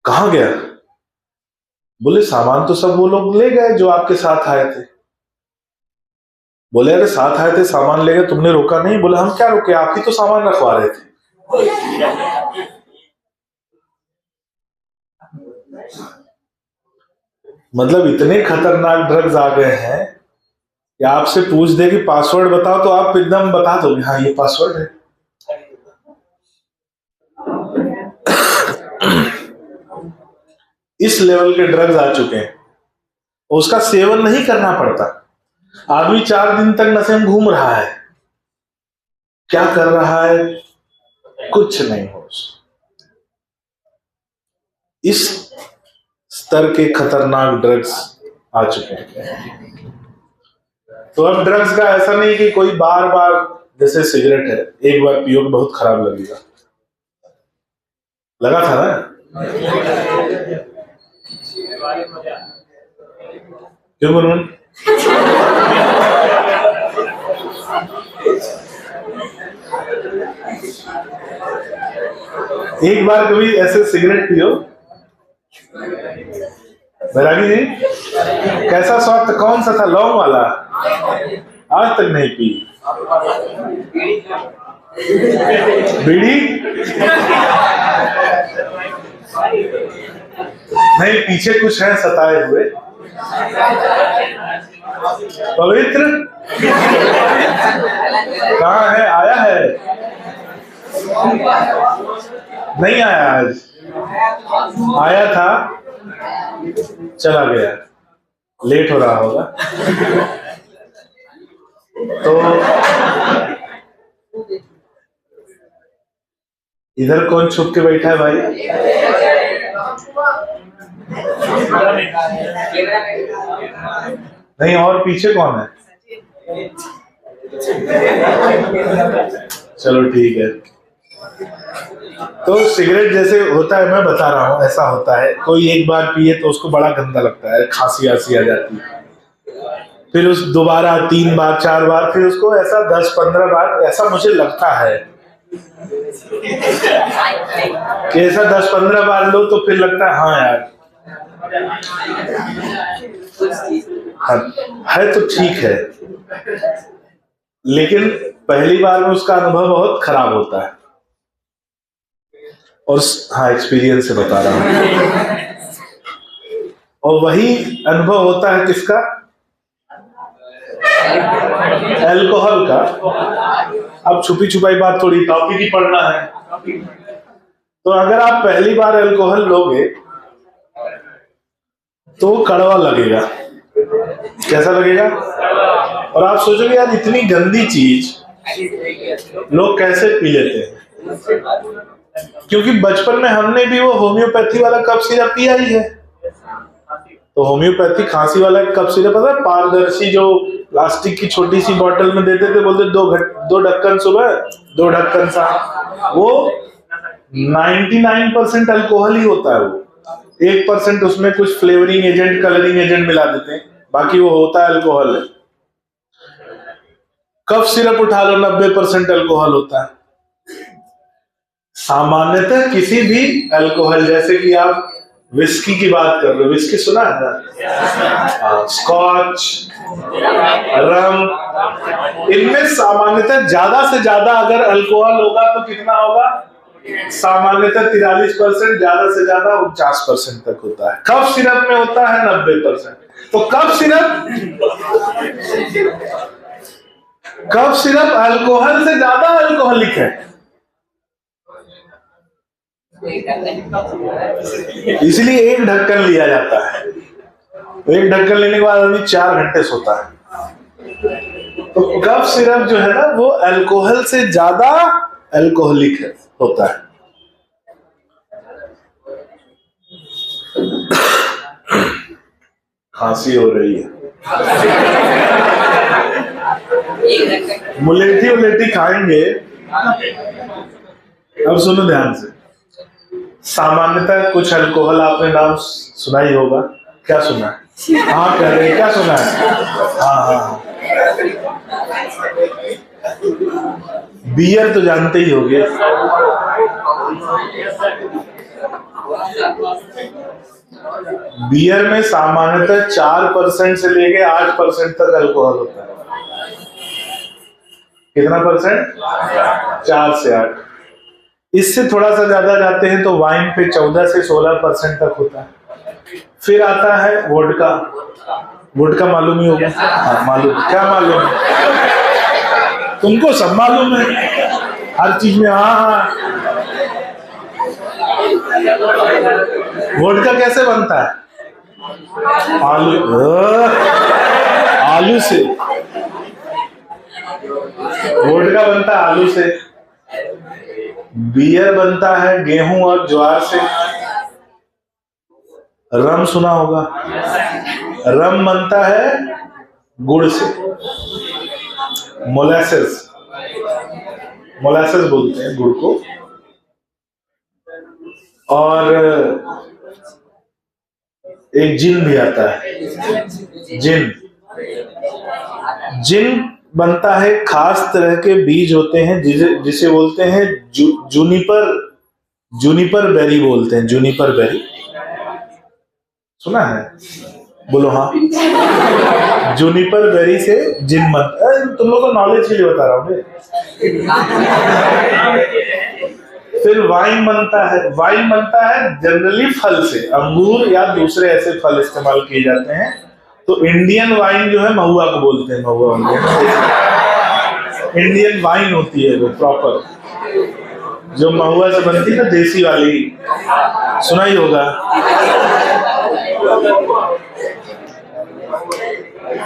कहाँ गया? बोले सामान तो सब वो लोग ले गए जो आपके साथ आए थे। बोले अरे साथ आए थे, सामान ले गए, तुमने रोका नहीं? बोले हम क्या रोके, आप ही तो सामान रखवा रहे थे। मतलब इतने खतरनाक ड्रग्स आ गए हैं कि आपसे पूछ दे कि पासवर्ड बताओ तो आप एकदम बता दोगे हाँ ये पासवर्ड है। इस लेवल के ड्रग्स आ चुके हैं, उसका सेवन नहीं करना पड़ता। आदमी 4 दिन तक नशे में घूम रहा है, क्या कर रहा है कुछ नहीं हो। इस स्तर के खतरनाक ड्रग्स आ चुके हैं। तो अब ड्रग्स का ऐसा नहीं कि कोई बार बार, जैसे सिगरेट है, एक बार पियो तो बहुत खराब लगेगा, लगा था ना? क्यों गुनगुन? एक बार कभी ऐसे सिगरेट पियो, बैरागी जी, कैसा स्वाद था, कौन सा था, लौंग वाला? आज तक नहीं पी। बीड़ी नहीं, पीछे कुछ है सताए हुए, पवित्र कहाँ है? आया है? नहीं आया, आज आया था, चला गया, लेट हो रहा होगा। तो इधर कौन छुप के बैठा है भाई? नहीं, और पीछे कौन है? चलो ठीक है। तो सिगरेट जैसे होता है, मैं बता रहा हूँ, ऐसा होता है, कोई एक बार पिए तो उसको बड़ा गंदा लगता है, खांसी आसी आ जाती है, फिर उस दोबारा 3 बार 4 बार, फिर उसको ऐसा 10-15 बार, ऐसा मुझे लगता है कि ऐसा 10-15 बार लो तो फिर लगता है हाँ यार है तो ठीक है, लेकिन पहली बार में उसका अनुभव बहुत खराब होता है। और हाँ, एक्सपीरियंस से बता रहा हूं। और वही अनुभव होता है किसका? अल्कोहल का। अब छुपी छुपाई बात थोड़ी, टॉपिक ही पढ़ना है। तो अगर आप पहली बार अल्कोहल लोगे तो कड़वा लगेगा। कैसा लगेगा? और आप सोचोगे यार इतनी गंदी चीज लोग कैसे पी लेते हैं, क्योंकि बचपन में हमने भी वो होम्योपैथी वाला कफ सिरप पिया ही है। तो होम्योपैथी खांसी वाला कफ सिरप पता है, पारदर्शी जो प्लास्टिक की छोटी सी बोतल में देते थे, बोलते 2 ढक्कन सुबह 2 ढक्कन शाम, वो 99% अल्कोहल ही होता है। वो 1% उसमें कुछ फ्लेवरिंग एजेंट, कलरिंग एजेंट मिला देते हैं, बाकी वो होता है अल्कोहल है। कफ सिरप उठा लो, 90% अल्कोहल होता है। सामान्यतः किसी भी अल्कोहल, जैसे कि आप विस्की की बात कर रहे हो, विस्की सुना है ना? स्कॉच, रम, इनमें सामान्यतः ज्यादा से ज्यादा अगर अल्कोहल होगा तो कितना होगा? सामान्यतः 43%, ज्यादा से ज्यादा 49% तक होता है। कफ सिरप में होता है 90%। तो कफ सिरप अल्कोहल से ज्यादा अल्कोहलिक है, इसलिए 1 ढक्कन लिया जाता है। 1 ढक्कन लेने के बाद आदमी 4 घंटे सोता है। तो कफ सिरप जो है ना, वो अल्कोहल से ज्यादा अल्कोहलिक होता है। खांसी हो रही है, मुलेठी उलेठी खाएंगे। अब सुनो ध्यान से, सामान्यतः कुछ अल्कोहल आपने नाम सुना ही होगा। क्या सुना है? हाँ कह रहे, क्या सुना है? हाँ हाँ, बियर तो जानते ही होंगे। बियर में सामान्यतः 4% से लेके 8% तक अल्कोहल होता है। कितना परसेंट? 4 से 8। इससे थोड़ा सा ज्यादा जाते हैं तो वाइन पे 14 से 16% तक होता है। फिर आता है वोडका। वोडका मालूम ही होगा। हाँ मालूम। क्या मालूम? तुमको सब मालूम है हर चीज में। हाँ हाँ, वोडका कैसे बनता है? आलू से। वोडका बनता है आलू से। बियर बनता है गेहूं और ज्वार से। रम सुना होगा। रम बनता है गुड़ से। मोलासेस, मोलासेस बोलते हैं गुड़ को। और एक जिन भी आता है। जिन, जिन बनता है खास तरह के बीज होते हैं जिसे बोलते हैं जूनिपर। जूनिपर बेरी बोलते हैं। जूनिपर बेरी सुना है? बोलो हाँ। जूनिपर बेरी से जिन बनता है। तुम लोग को नॉलेज के लिए बता रहा हूँ। फिर वाइन बनता है। वाइन बनता है जनरली फल से, अंगूर या दूसरे ऐसे फल इस्तेमाल किए जाते हैं। तो इंडियन वाइन जो है महुआ को बोलते हैं। महुआ इंडियन वाइन होती है वो प्रॉपर, जो महुआ से बनती है ना, देसी वाली। सुना ही होगा।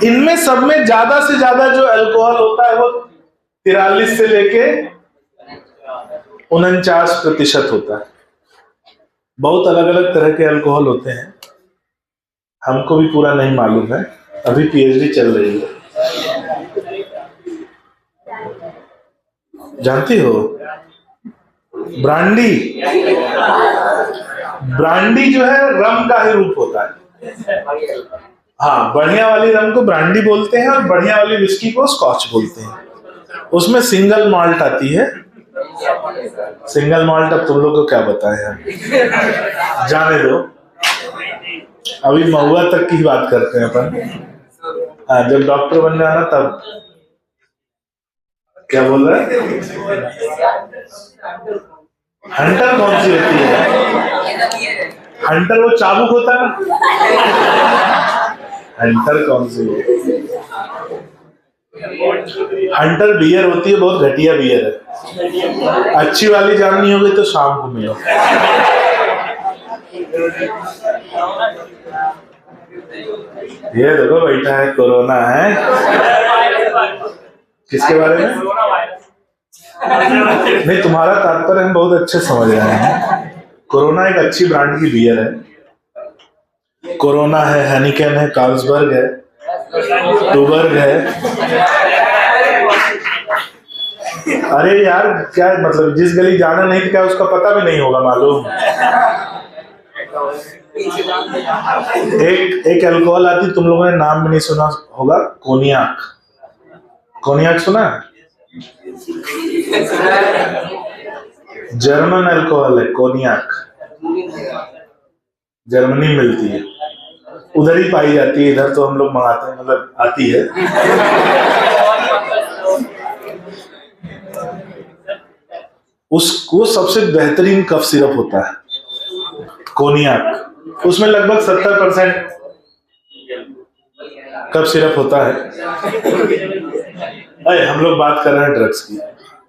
इनमें सब में ज्यादा से ज्यादा जो अल्कोहल होता है वो 43 से लेके 49% होता है। बहुत अलग अलग तरह के अल्कोहल होते हैं, हमको भी पूरा नहीं मालूम है। अभी पीएचडी चल रही है। जानती हो ब्रांडी? ब्रांडी जो है रम का ही रूप होता है। हाँ, बढ़िया वाली रम को ब्रांडी बोलते हैं और बढ़िया वाली विस्की को स्कॉच बोलते हैं। उसमें सिंगल माल्ट आती है। सिंगल माल्ट अब तुम लोग को क्या बताएं हम, जाने दो। अभी महुआ तक की बात करते हैं अपन। जब डॉक्टर बनने आना तब। क्या बोल रहा है? हंटर कौन सी होती है? हंटर वो चाबुक होता है ना। हंटर कौन सी है? हंटर बियर होती है, बहुत घटिया बियर है। अच्छी वाली जाननी होगी तो शाम को मिलो। ये देखो बैठा है, कोरोना है। किसके बारे में? नहीं, तुम्हारा तात्पर्य हम बहुत अच्छे समझ रहे हैं। कोरोना एक अच्छी ब्रांड की बियर है। कोरोना है, हेनिकेन है, कार्लसबर्ग है, टूबर्ग है। अरे यार क्या मतलब, जिस गली जाना नहीं तो क्या उसका पता भी नहीं होगा मालूम? एक अल्कोहल आती, तुम लोगों ने नाम भी नहीं सुना होगा, कोनियाक। कोनियाक सुना? जर्मन अल्कोहल है कोनियाक। जर्मनी में मिलती है, उधर ही पाई जाती है। इधर तो हम लोग मंगाते हैं, मतलब आती है। वो सबसे बेहतरीन कफ सिरप होता है कोनियाक। उसमें लगभग 70% कफ सिरप होता है। अरे हम लोग बात कर रहे हैं ड्रग्स की,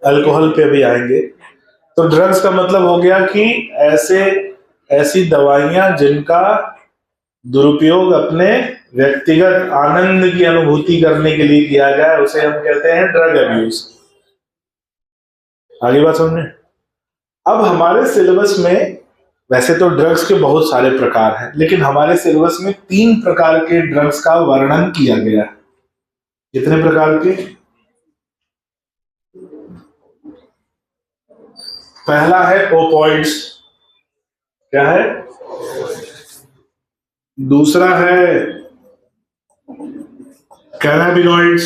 अल्कोहल पे भी आएंगे। तो ड्रग्स का मतलब हो गया कि ऐसी दवाइयां जिनका दुरुपयोग अपने व्यक्तिगत आनंद की अनुभूति करने के लिए किया जाए, उसे हम कहते हैं ड्रग अब्यूज। आगे बात समझे? अब हमारे सिलेबस में वैसे तो ड्रग्स के बहुत सारे प्रकार हैं, लेकिन हमारे सिलेबस में 3 प्रकार के ड्रग्स का वर्णन किया गया। कितने प्रकार के? पहला है ओपॉइड्स। क्या है? दूसरा है कैनाबिनॉइड्स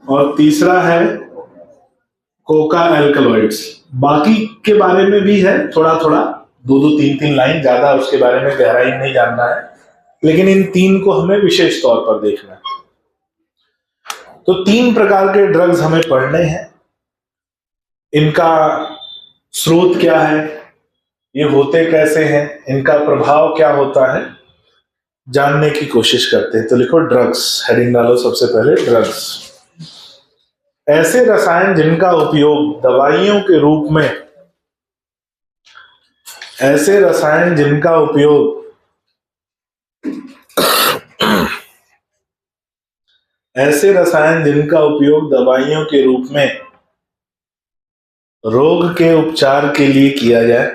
और तीसरा है कोका एल्कलॉइड्स। बाकी के बारे में भी है थोड़ा थोड़ा, दो दो तीन तीन लाइन, ज्यादा उसके बारे में गहराई नहीं जानना है, लेकिन इन तीन को हमें विशेष तौर पर देखना है। तो तीन प्रकार के ड्रग्स हमें पढ़ने हैं। इनका स्रोत क्या है, ये होते कैसे हैं, इनका प्रभाव क्या होता है, जानने की कोशिश करते हैं। तो लिखो ड्रग्स, हेडिंग डालो सबसे पहले ड्रग्स। ऐसे रसायन जिनका उपयोग दवाइयों के रूप में, ऐसे रसायन जिनका उपयोग ऐसे रसायन जिनका उपयोग दवाइयों के रूप में रोग के उपचार के लिए किया जाए,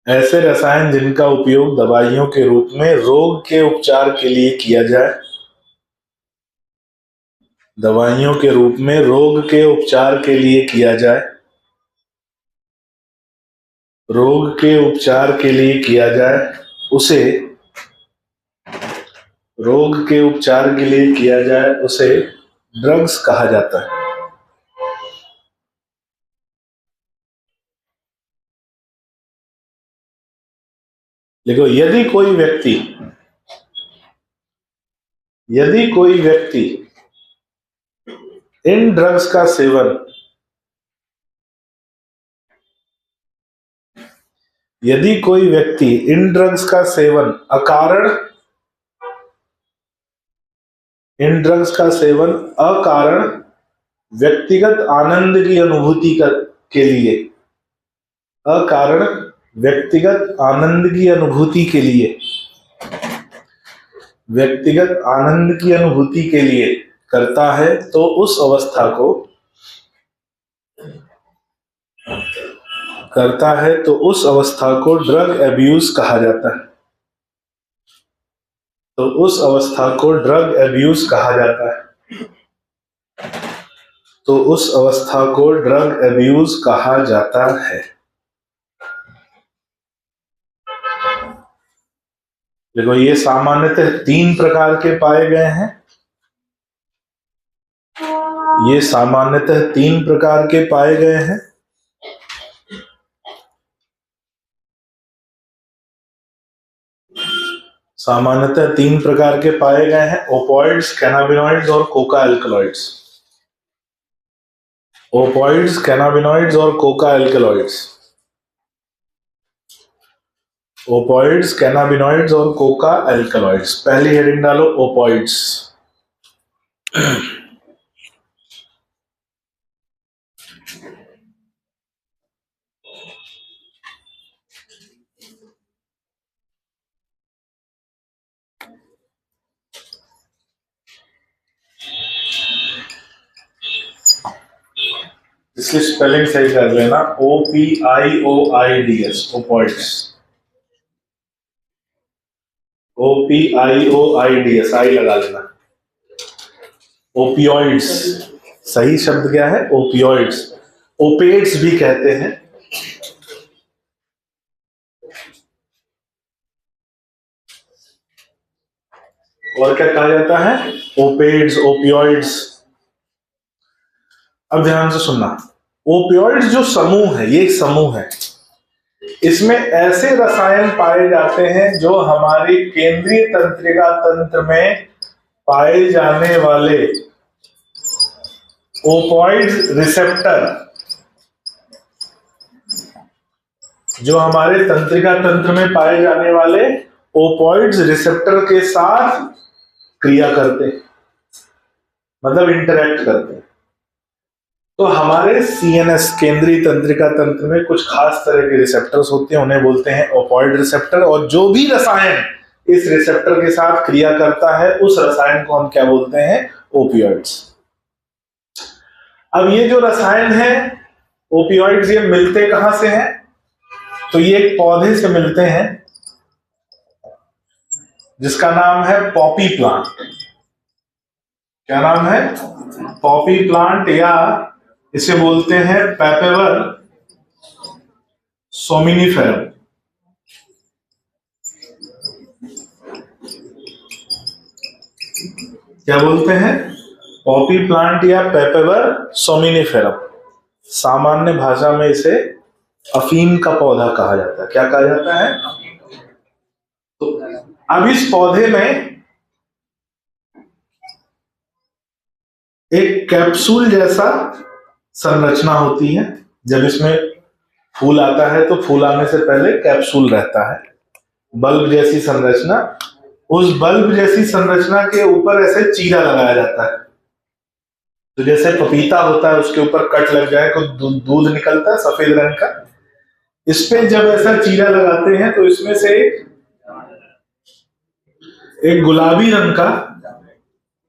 ऐसे रसायन जिनका उपयोग दवाइयों के रूप में रोग के उपचार के लिए किया जाए, दवाइयों के रूप में रोग के उपचार के लिए किया जाए, रोग के उपचार के लिए किया जाए, उसे रोग के उपचार के लिए किया जाए, उसे ड्रग्स कहा जाता है। देखो, यदि कोई व्यक्ति इन ड्रग्स का सेवन, यदि कोई व्यक्ति इन ड्रग्स का सेवन अकारण, इन ड्रग्स का सेवन अकारण व्यक्तिगत आनंद की अनुभूति के लिए, अकारण व्यक्तिगत आनंद की अनुभूति के लिए, व्यक्तिगत आनंद की अनुभूति के लिए करता है, तो उस अवस्था को ड्रग एब्यूज कहा जाता है। तो उस अवस्था को ड्रग एब्यूज कहा जाता है। तो उस अवस्था को ड्रग एब्यूज कहा जाता है। देखो, ये सामान्यतः तीन प्रकार के पाए गए हैं। ये सामान्यतः तीन प्रकार के पाए गए हैं। सामान्यतः तीन प्रकार के पाए गए हैं, ओपॉइड्स, कैनाबिनॉइड्स और कोका एल्कलॉइड्स। ओपॉइड्स, कैनाबिनॉइड्स और कोका एल्कलॉइड्स। ओपॉइड्स, कैनाबिनॉइड्स और कोका एल्कलॉइड्स। पहली हेडिंग डालो ओपॉइड्स। इसकी स्पेलिंग सही कर लेना, OPIOIDS, ओपॉइड्स। OPIOIDS, आई लगा लेना। ओपियोइड्स, सही शब्द क्या है? ओपियोइड्स। ओपेट्स भी कहते हैं। और क्या कहा जाता है? ओपेट्स, ओपियोइड्स। अब ध्यान से सुनना, ओपियोइड्स जो समूह है, ये एक समूह है। इसमें ऐसे रसायन पाए जाते हैं जो हमारी केंद्रीय तंत्रिका तंत्र में पाए जाने वाले ओपियोइड्स रिसेप्टर, जो हमारे तंत्रिका तंत्र में पाए जाने वाले ओपियोइड्स रिसेप्टर के साथ क्रिया करते हैं, मतलब इंटरैक्ट करते हैं। तो हमारे सीएनएस, केंद्रीय तंत्रिका तंत्र में कुछ खास तरह के रिसेप्टर्स होते हैं, उन्हें बोलते हैं ओपियोइड रिसेप्टर। और जो भी रसायन इस रिसेप्टर के साथ क्रिया करता है, उस रसायन को हम क्या बोलते हैं? ओपियोइड्स। अब ये जो रसायन है ओपियोइड्स, ये मिलते कहां से हैं? तो ये एक पौधे से मिलते हैं जिसका नाम है पॉपी प्लांट। क्या नाम है? पॉपी प्लांट, या इसे बोलते हैं पेपेवर सोमिनिफेरम। क्या बोलते हैं? पॉपी प्लांट या पेपेवर सोमिनिफेरम। सामान्य भाषा में इसे अफीम का पौधा कहा जाता है। क्या कहा जाता है? तो अब इस पौधे में एक कैप्सूल जैसा संरचना होती है। जब इसमें फूल आता है तो फूल आने से पहले कैप्सूल रहता है, बल्ब जैसी संरचना। उस बल्ब जैसी संरचना के ऊपर ऐसे चीरा लगाया जाता है। तो जैसे पपीता होता है, उसके ऊपर कट लग जाए तो दूध निकलता है सफेद रंग का। इस पे जब ऐसा चीरा लगाते हैं तो इसमें से एक गुलाबी रंग का,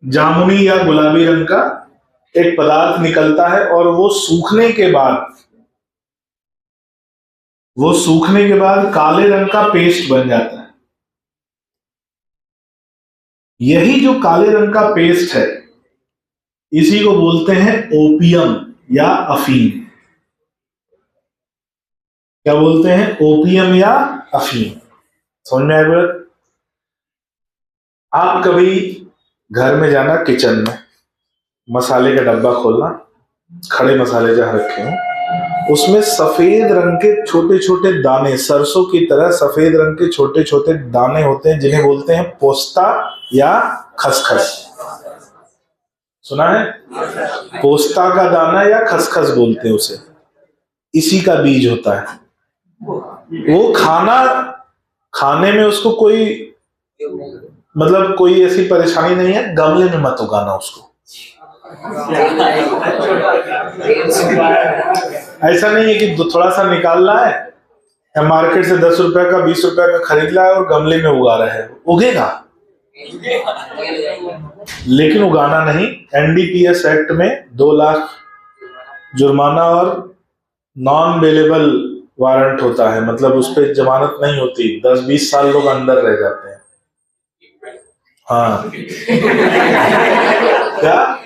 जामुनी या गुलाबी रंग का एक पदार्थ निकलता है, और वो सूखने के बाद काले रंग का पेस्ट बन जाता है। यही जो काले रंग का पेस्ट है, इसी को बोलते हैं ओपियम या अफीम। क्या बोलते हैं? ओपियम या अफीम। समझ में आया? आप कभी घर में जाना, किचन में मसाले का डब्बा खोलना, खड़े मसाले जहां रखे हों, उसमें सफेद रंग के छोटे छोटे दाने, सरसों की तरह सफेद रंग के छोटे छोटे दाने होते हैं, जिन्हें बोलते हैं पोस्ता या खसखस। सुना है? पोस्ता का दाना या खसखस बोलते हैं उसे। इसी का बीज होता है। वो खाने में उसको कोई कोई ऐसी परेशानी नहीं है। गमले में मत उगाना उसको। ऐसा नहीं है कि थोड़ा सा निकालना है, मार्केट से 10 रुपए का 20 रुपए का खरीद लाया और गमले में उगा रहे हैं। उगेगा, लेकिन उगाना नहीं। एनडीपीएस एक्ट में 2 लाख जुर्माना और नॉन बेलेबल वारंट होता है, मतलब उस पर जमानत नहीं होती। 10-20 साल लोग अंदर रह जाते हैं। हाँ। क्या?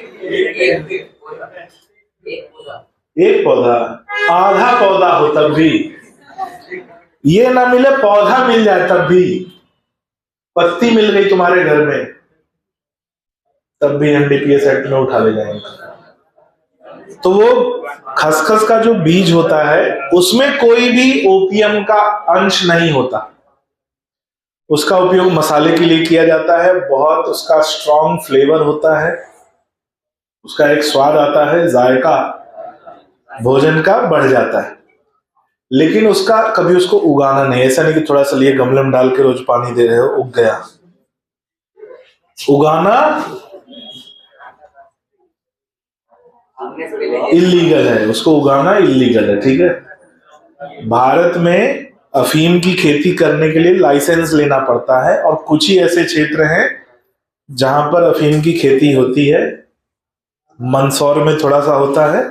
एक पौधा, आधा पौधा हो तब भी, ये ना मिले पौधा मिल जाए तब भी, पत्ती मिल गई तुम्हारे घर में तब भी एनडीपीएस एक्ट में उठा ले जाएंगे। तो वो खसखस का जो बीज होता है, उसमें कोई भी ओपियम का अंश नहीं होता। उसका उपयोग मसाले के लिए किया जाता है। बहुत उसका स्ट्रॉन्ग फ्लेवर होता है, उसका एक स्वाद आता है, जायका भोजन का बढ़ जाता है। लेकिन कभी उसको उगाना नहीं। ऐसा नहीं कि थोड़ा सा लिए गमले में डाल के रोज पानी दे रहे हो, उग गया। उगाना इल्लीगल है, उसको उगाना इल्लीगल है। ठीक है? भारत में अफीम की खेती करने के लिए लाइसेंस लेना पड़ता है, और कुछ ही ऐसे क्षेत्र हैं जहां पर अफीम की खेती होती है। मंदसौर में थोड़ा सा होता है,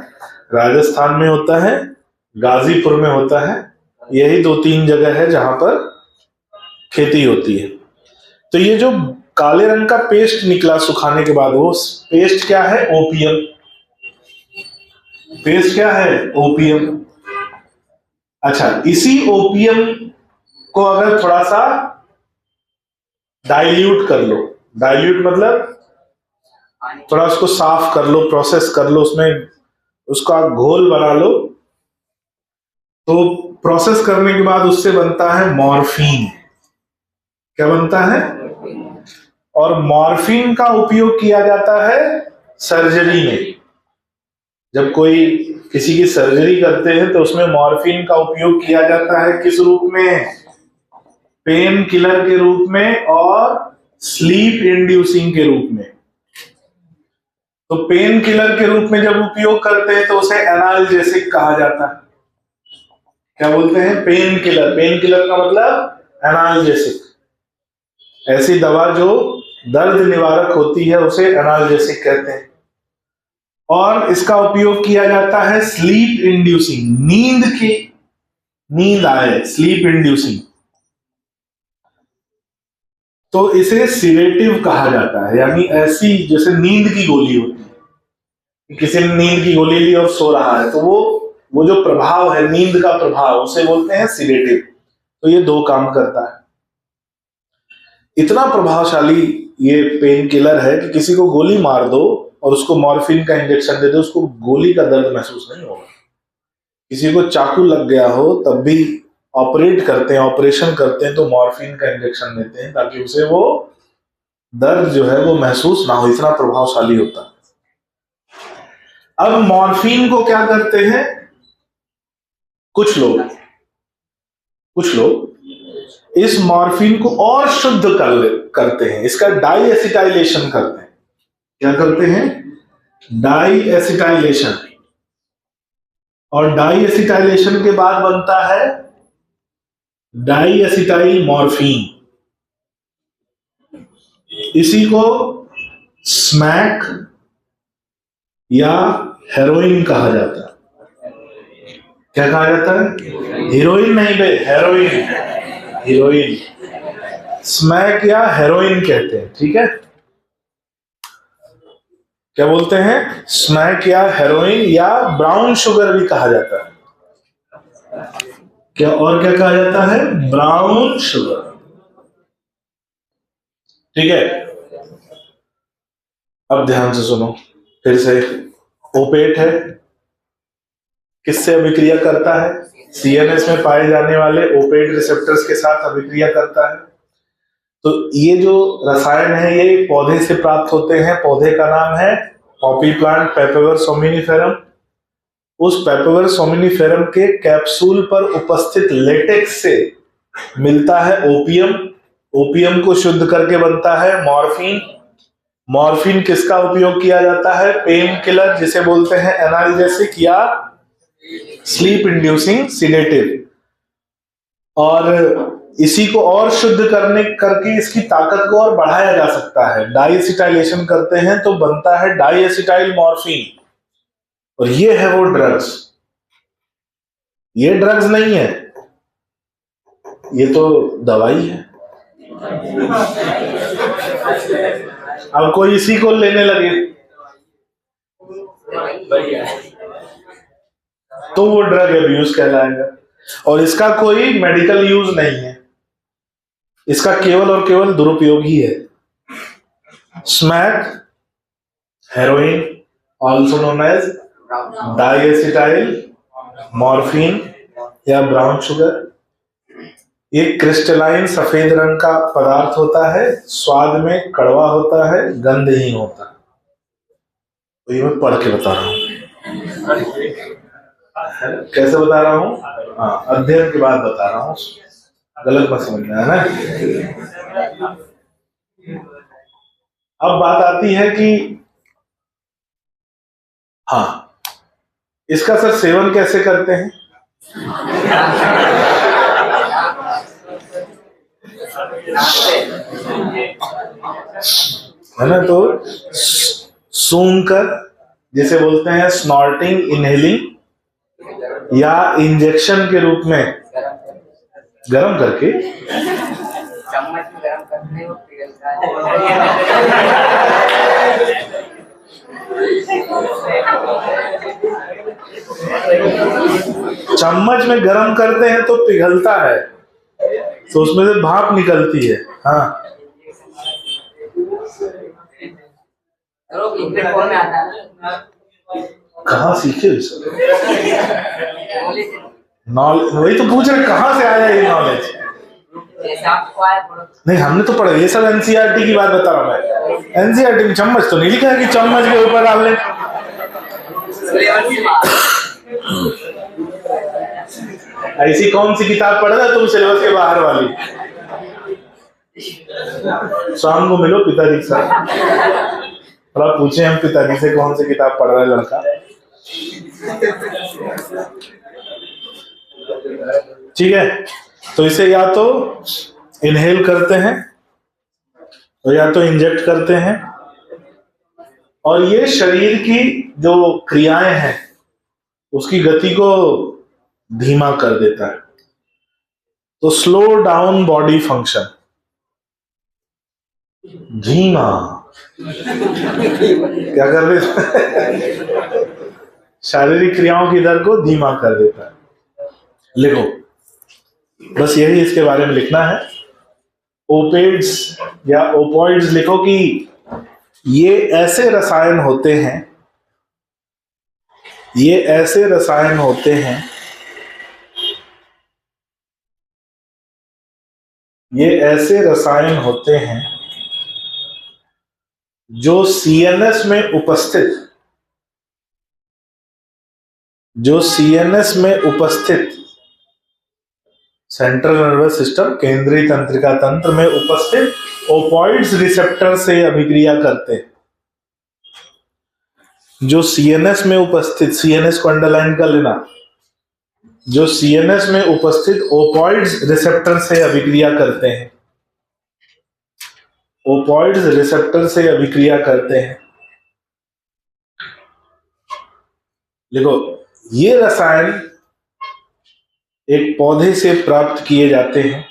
राजस्थान में होता है, गाजीपुर में होता है। यही 2-3 जगह है जहां पर खेती होती है। तो ये जो काले रंग का पेस्ट निकला सुखाने के बाद, वो पेस्ट क्या है? ओपियम। पेस्ट क्या है? ओपियम। अच्छा, इसी ओपियम को अगर थोड़ा सा डाइल्यूट कर लो, डाइल्यूट मतलब थोड़ा उसको साफ कर लो, प्रोसेस कर लो, उसमें उसका घोल बना लो, तो प्रोसेस करने के बाद उससे बनता है मॉर्फिन। क्या बनता है? और मॉर्फिन का उपयोग किया जाता है सर्जरी में। जब कोई किसी की सर्जरी करते हैं तो उसमें मॉर्फिन का उपयोग किया जाता है। किस रूप में? पेन किलर के रूप में और स्लीप इंड्यूसिंग के रूप में। तो पेन किलर के रूप में जब उपयोग करते हैं तो उसे एनाल्जेसिक कहा जाता है। क्या बोलते हैं? Pain killer. पेन किलर का मतलब एनाल्जेसिक। ऐसी दवा जो दर्द निवारक होती है उसे एनाल्जेसिक कहते हैं। और इसका उपयोग किया जाता है स्लीप इंड्यूसिंग, नींद आए, स्लीप इंड्यूसिंग। तो इसे सिडेटिव कहा जाता है, यानी ऐसी जैसे नींद की गोली होती है, किसी ने नींद की गोली ली और सो रहा है, तो वो जो प्रभाव है नींद का प्रभाव, उसे बोलते हैं सिडेटिव। तो ये दो काम करता है। इतना प्रभावशाली ये पेन किलर है कि किसी को गोली मार दो और उसको मॉर्फिन का इंजेक्शन दे दो, उसको गोली का दर्द महसूस नहीं होगा। किसी को चाकू लग गया हो तब भी ऑपरेट करते हैं, ऑपरेशन करते हैं तो मॉर्फिन का इंजेक्शन देते हैं ताकि उसे वो दर्द जो है वो महसूस ना हो, इतना प्रभावशाली होता है। अब मॉर्फिन को क्या करते हैं कुछ लोग इस मॉर्फिन को और शुद्ध करते हैं, इसका डाई एसिटाइलेशन करते हैं। क्या करते हैं? Diacetylation. और डाई एसिटाइलेशन के बाद बनता है डाई एसिटाइल मॉर्फिन। इसी को स्मैक या हेरोइन कहा जाता है। क्या कहा जाता है? हीरोइन नहीं बे, हेरोइन। स्मैक या हेरोइन कहते हैं, ठीक है। क्या बोलते हैं? स्मैक या हेरोइन या ब्राउन शुगर भी कहा जाता है। क्या और क्या कहा जाता है? ब्राउन शुगर, ठीक है। अब ध्यान से सुनो फिर से। ओपेट है, किससे अभिक्रिया करता है? सीएनएस में पाए जाने वाले ओपेट रिसेप्टर्स के साथ अभिक्रिया करता है। तो ये जो रसायन है ये पौधे से प्राप्त होते हैं। पौधे का नाम है पॉपी प्लांट, पेपेवर सोमिनिफेरम। उस पेपेवर सोमिनिफेरम के कैप्सूल पर उपस्थित लेटेक्स से मिलता है ओपियम। ओपियम को शुद्ध करके बनता है मॉर्फिन। मॉर्फिन किसका उपयोग किया जाता है? पेन किलर, जिसे बोलते हैं एनाल्जेसिक या स्लीप इंड्यूसिंग सिडेटिव। और इसी को और शुद्ध करके इसकी ताकत को और बढ़ाया जा सकता है। डाई एसिटाइलेशन करते हैं तो बनता है डाई एसिटाइल मॉर्फिन। और ये है वो ड्रग्स। ये ड्रग्स नहीं है, ये तो दवाई है। अब कोई इसी को लेने लगे तो वो ड्रग अब्यूज कहलाएगा। और इसका कोई मेडिकल यूज नहीं है, इसका केवल और केवल दुरुपयोग ही है। Smack, heroin, also known as diacetyl morphine या ब्राउन शुगर, एक क्रिस्टलाइन सफेद रंग का पदार्थ होता है, स्वाद में कड़वा होता है, गंधहीन होता है। तो ये मैं पढ़ के बता रहा हूं। कैसे बता रहा हूं? हाँ, अध्ययन के बाद बता रहा हूं, गलत मत समझना है ना। अब बात आती है कि हाँ, इसका सर सेवन कैसे करते हैं? है ना, तो सूंघकर, जिसे बोलते हैं स्नॉर्टिंग, इनहेलिंग, या इंजेक्शन के रूप में गरम करके, चम्मच में गरम करते हो पिघलता है। चम्मच में गरम करते हैं तो पिघलता है, तो उसमें से भाप निकलती है। हाँ, कहाँ सीखे नॉलेज? वही तो पूछ रहे, कहाँ से आया ये नॉलेज? नहीं, हमने तो पढ़ा, ये सब एनसीईआरटी की बात बता रहा हूं मैं। एनसीईआरटी में चम्मच तो नहीं लिखा है कि चम्मच के ऊपर डाल लें। ऐसी कौन सी किताब पढ़ रहे तुम सिलेबस के बाहर वाली? शाम को मिलो पिताजी के साथ, थोड़ा पूछे हम पिताजी से कौन सी किताब पढ़ रहा है लड़का। ठीक है, तो इसे या तो इनहेल करते हैं और या तो इंजेक्ट करते हैं। और ये शरीर की जो क्रियाएं हैं उसकी गति को धीमा कर देता है, तो स्लो डाउन बॉडी फंक्शन। धीमा क्या कर देता है? शारीरिक क्रियाओं की दर को धीमा कर देता है। लिखो, बस यही इसके बारे में लिखना है। ओपेड्स या ओपॉइड्स लिखो कि ये ऐसे रसायन होते हैं, ये ऐसे रसायन होते हैं, ये ऐसे रसायन होते हैं जो सीएनएस में उपस्थित, जो सीएनएस में उपस्थित सेंट्रल नर्वस सिस्टम, केंद्रीय तंत्रिका तंत्र में उपस्थित ओपॉइड्स रिसेप्टर से अभिक्रिया करते हैं। जो सीएनएस में उपस्थित, सीएनएस को अंडरलाइन कर लेना, जो सीएनएस में उपस्थित ओपॉइड्स रिसेप्टर से अभिक्रिया करते हैं, ओपॉइड्स रिसेप्टर से अभिक्रिया करते हैं। देखो, ये रसायन एक पौधे से प्राप्त किए जाते हैं,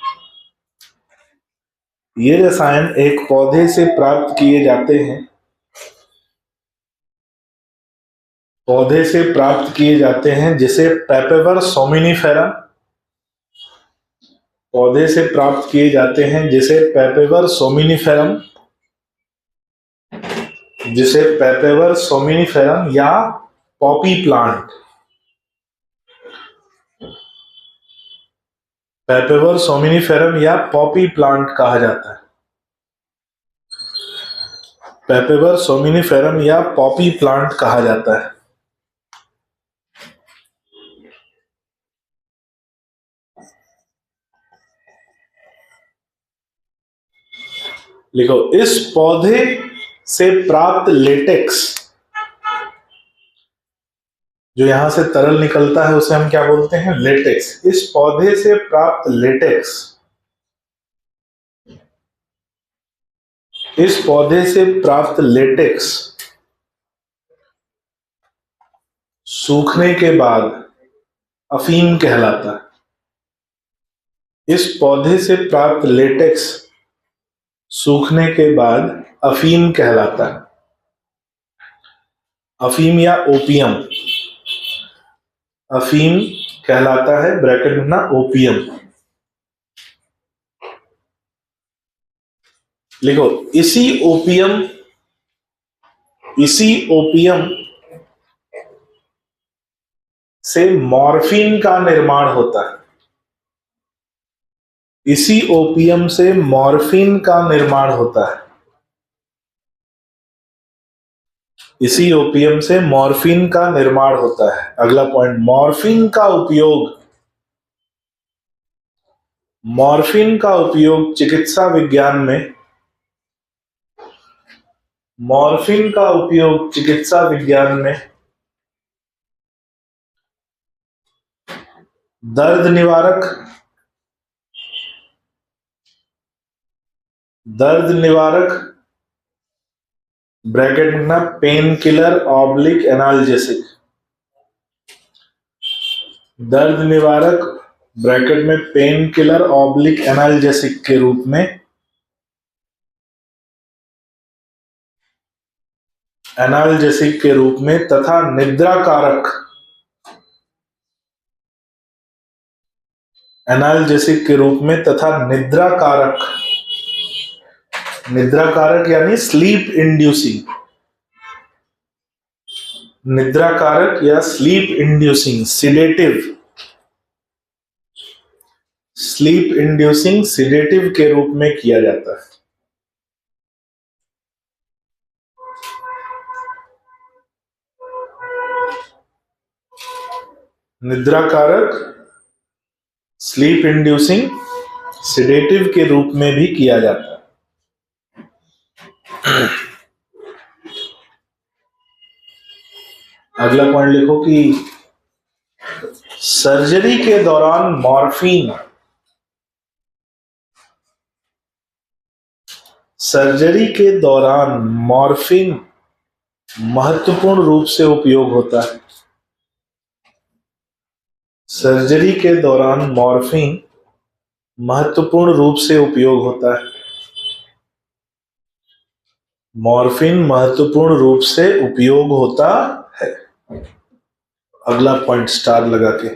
ये रसायन एक पौधे से प्राप्त किए जाते हैं, पौधे से प्राप्त किए जाते हैं जिसे पेपेवर सोमिनिफेरम, पौधे से प्राप्त किए जाते हैं जिसे पेपेवर सोमिनिफेरम, जिसे पेपेवर सोमिनिफेरम या पॉपी प्लांट, पेपेवर सोमिनिफेरम या पॉपी प्लांट कहा जाता है। पेपेवर सोमिनिफेरम या पॉपी प्लांट कहा जाता है। लिखो, इस पौधे से प्राप्त लेटेक्स, जो यहां से तरल निकलता है उसे हम क्या बोलते हैं? लेटेक्स। इस पौधे से प्राप्त लेटेक्स, इस पौधे से प्राप्त लेटेक्स सूखने के बाद अफीम कहलाता है। इस पौधे से प्राप्त लेटेक्स सूखने के बाद अफीम कहलाता है। अफीम या ओपियम, अफीम कहलाता है, ब्रैकेट में ना ओपियम। लिखो, इसी ओपियम से मॉर्फिन का निर्माण होता है। इसी ओपियम से मॉर्फिन का निर्माण होता है। इसी ओपियम से मॉर्फिन का निर्माण होता है। अगला पॉइंट, मॉर्फिन का उपयोग, मॉर्फिन का उपयोग चिकित्सा विज्ञान में, मॉर्फिन का उपयोग चिकित्सा विज्ञान में दर्द निवारक, दर्द निवारक ब्रैकेट में ना पेन किलर ऑब्लिक एनाल्जेसिक, दर्द निवारक ब्रैकेट में पेन किलर ऑब्लिक एनाल्जेसिक के रूप में, एनाल्जेसिक के रूप में तथा निद्रा कारक, एनाल्जेसिक के रूप में तथा निद्रा कारक, निद्रा कारक यानी स्लीप इंड्यूसिंग, निद्रा कारक या sleep inducing sedative, sleep inducing sedative के रूप में किया जाता है। निद्रा कारक स्लीप इंड्यूसिंग सिडेटिव के रूप में भी किया जाता है। अगला पॉइंट लिखो कि सर्जरी के दौरान मॉर्फिन, सर्जरी के दौरान मॉर्फिन महत्वपूर्ण रूप से उपयोग होता है। सर्जरी के दौरान मॉर्फिन महत्वपूर्ण रूप से उपयोग होता है। मॉर्फिन महत्वपूर्ण रूप से उपयोग होता है। अगला पॉइंट स्टार लगा के।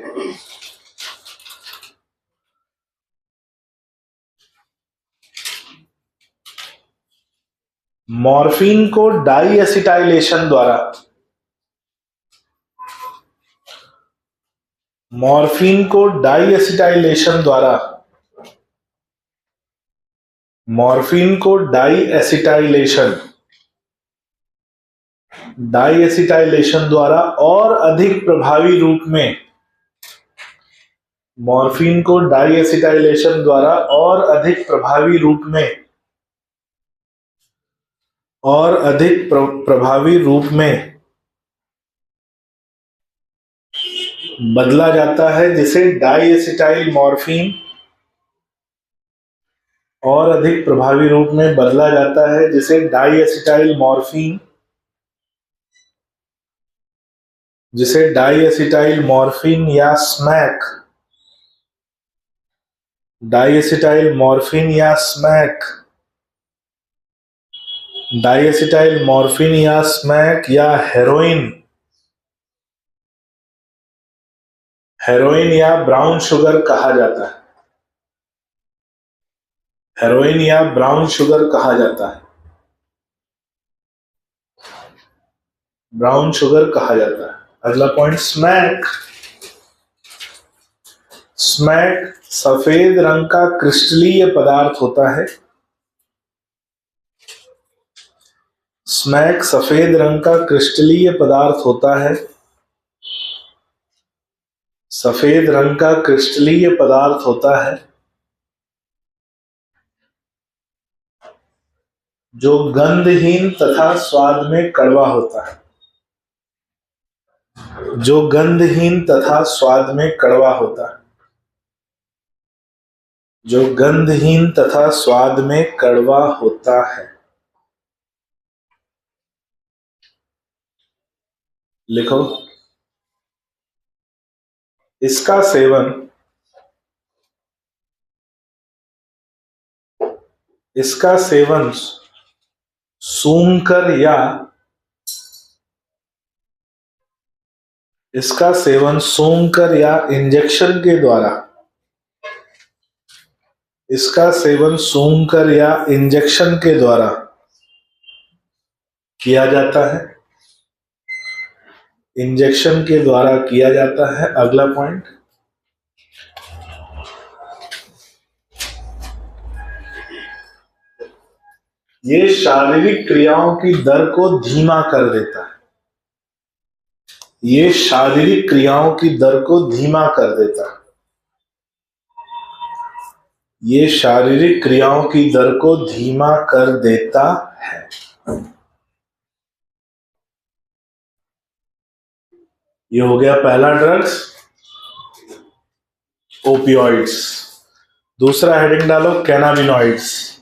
मॉर्फिन को डाईएसिटाइलेशन द्वारा मॉर्फिन को डाईएसिटाइलेशन द्वारा मॉर्फिन को डाईएसिटाइलेशन द्वारा और अधिक प्रभावी रूप में मॉर्फिन को डाईएसिटाइलेशन द्वारा और अधिक प्रभावी रूप में और अधिक प्रभावी रूप में बदला जाता है, जिसे डाईएसिटाइल मॉर्फिन और अधिक प्रभावी रूप में बदला जाता है, जिसे डाईएसिटाइल मॉर्फिन या स्मैक डाईएसिटाइल मॉर्फिन या स्मैक या हेरोइन या ब्राउन शुगर कहा जाता है। हेरोइन या ब्राउन शुगर कहा जाता है। ब्राउन शुगर कहा जाता है। अगला पॉइंट स्मैक। स्मैक सफेद रंग का क्रिस्टलीय पदार्थ होता है। स्मैक सफेद रंग का क्रिस्टलीय पदार्थ होता है। सफेद रंग का क्रिस्टलीय पदार्थ होता है जो गंधहीन तथा स्वाद में कड़वा होता है। जो गंधहीन तथा स्वाद में कड़वा होता है। जो गंधहीन तथा स्वाद में कड़वा होता है। लिखो, इसका सेवन सूंघकर या इंजेक्शन के द्वारा किया जाता है। इंजेक्शन के द्वारा किया जाता है। अगला पॉइंट, ये शारीरिक क्रियाओं की दर को धीमा कर देता है। ये शारीरिक क्रियाओं की दर को धीमा कर देता है। ये शारीरिक क्रियाओं की दर को धीमा कर देता है। ये हो गया पहला ड्रग्स, ओपियोइड्स। दूसरा हेडिंग डालो, कैनाबिनॉइड्स।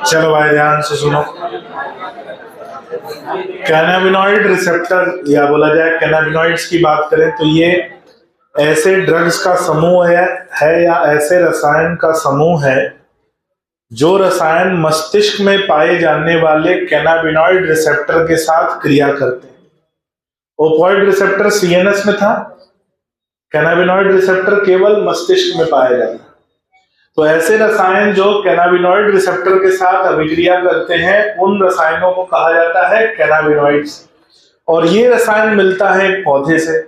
चलो भाई ध्यान से सुनो। कैनाबिनॉइड रिसेप्टर या बोला जाए कैनाबिनॉइड्स की बात करें तो ये ऐसे ड्रग्स का समूह है या ऐसे रसायन का समूह है जो रसायन मस्तिष्क में पाए जाने वाले कैनाबिनॉइड रिसेप्टर के साथ क्रिया करते हैं। ओपियोइड रिसेप्टर सीएनएस में था, कैनाबिनॉइड रिसेप्टर केवल मस्तिष्क में पाया जाता है। तो ऐसे रसायन जो कैनाबिनॉइड रिसेप्टर के साथ अभिक्रिया करते हैं उन रसायनों को कहा जाता है कैनाबिनॉइड्स। और ये रसायन मिलता है एक पौधे से।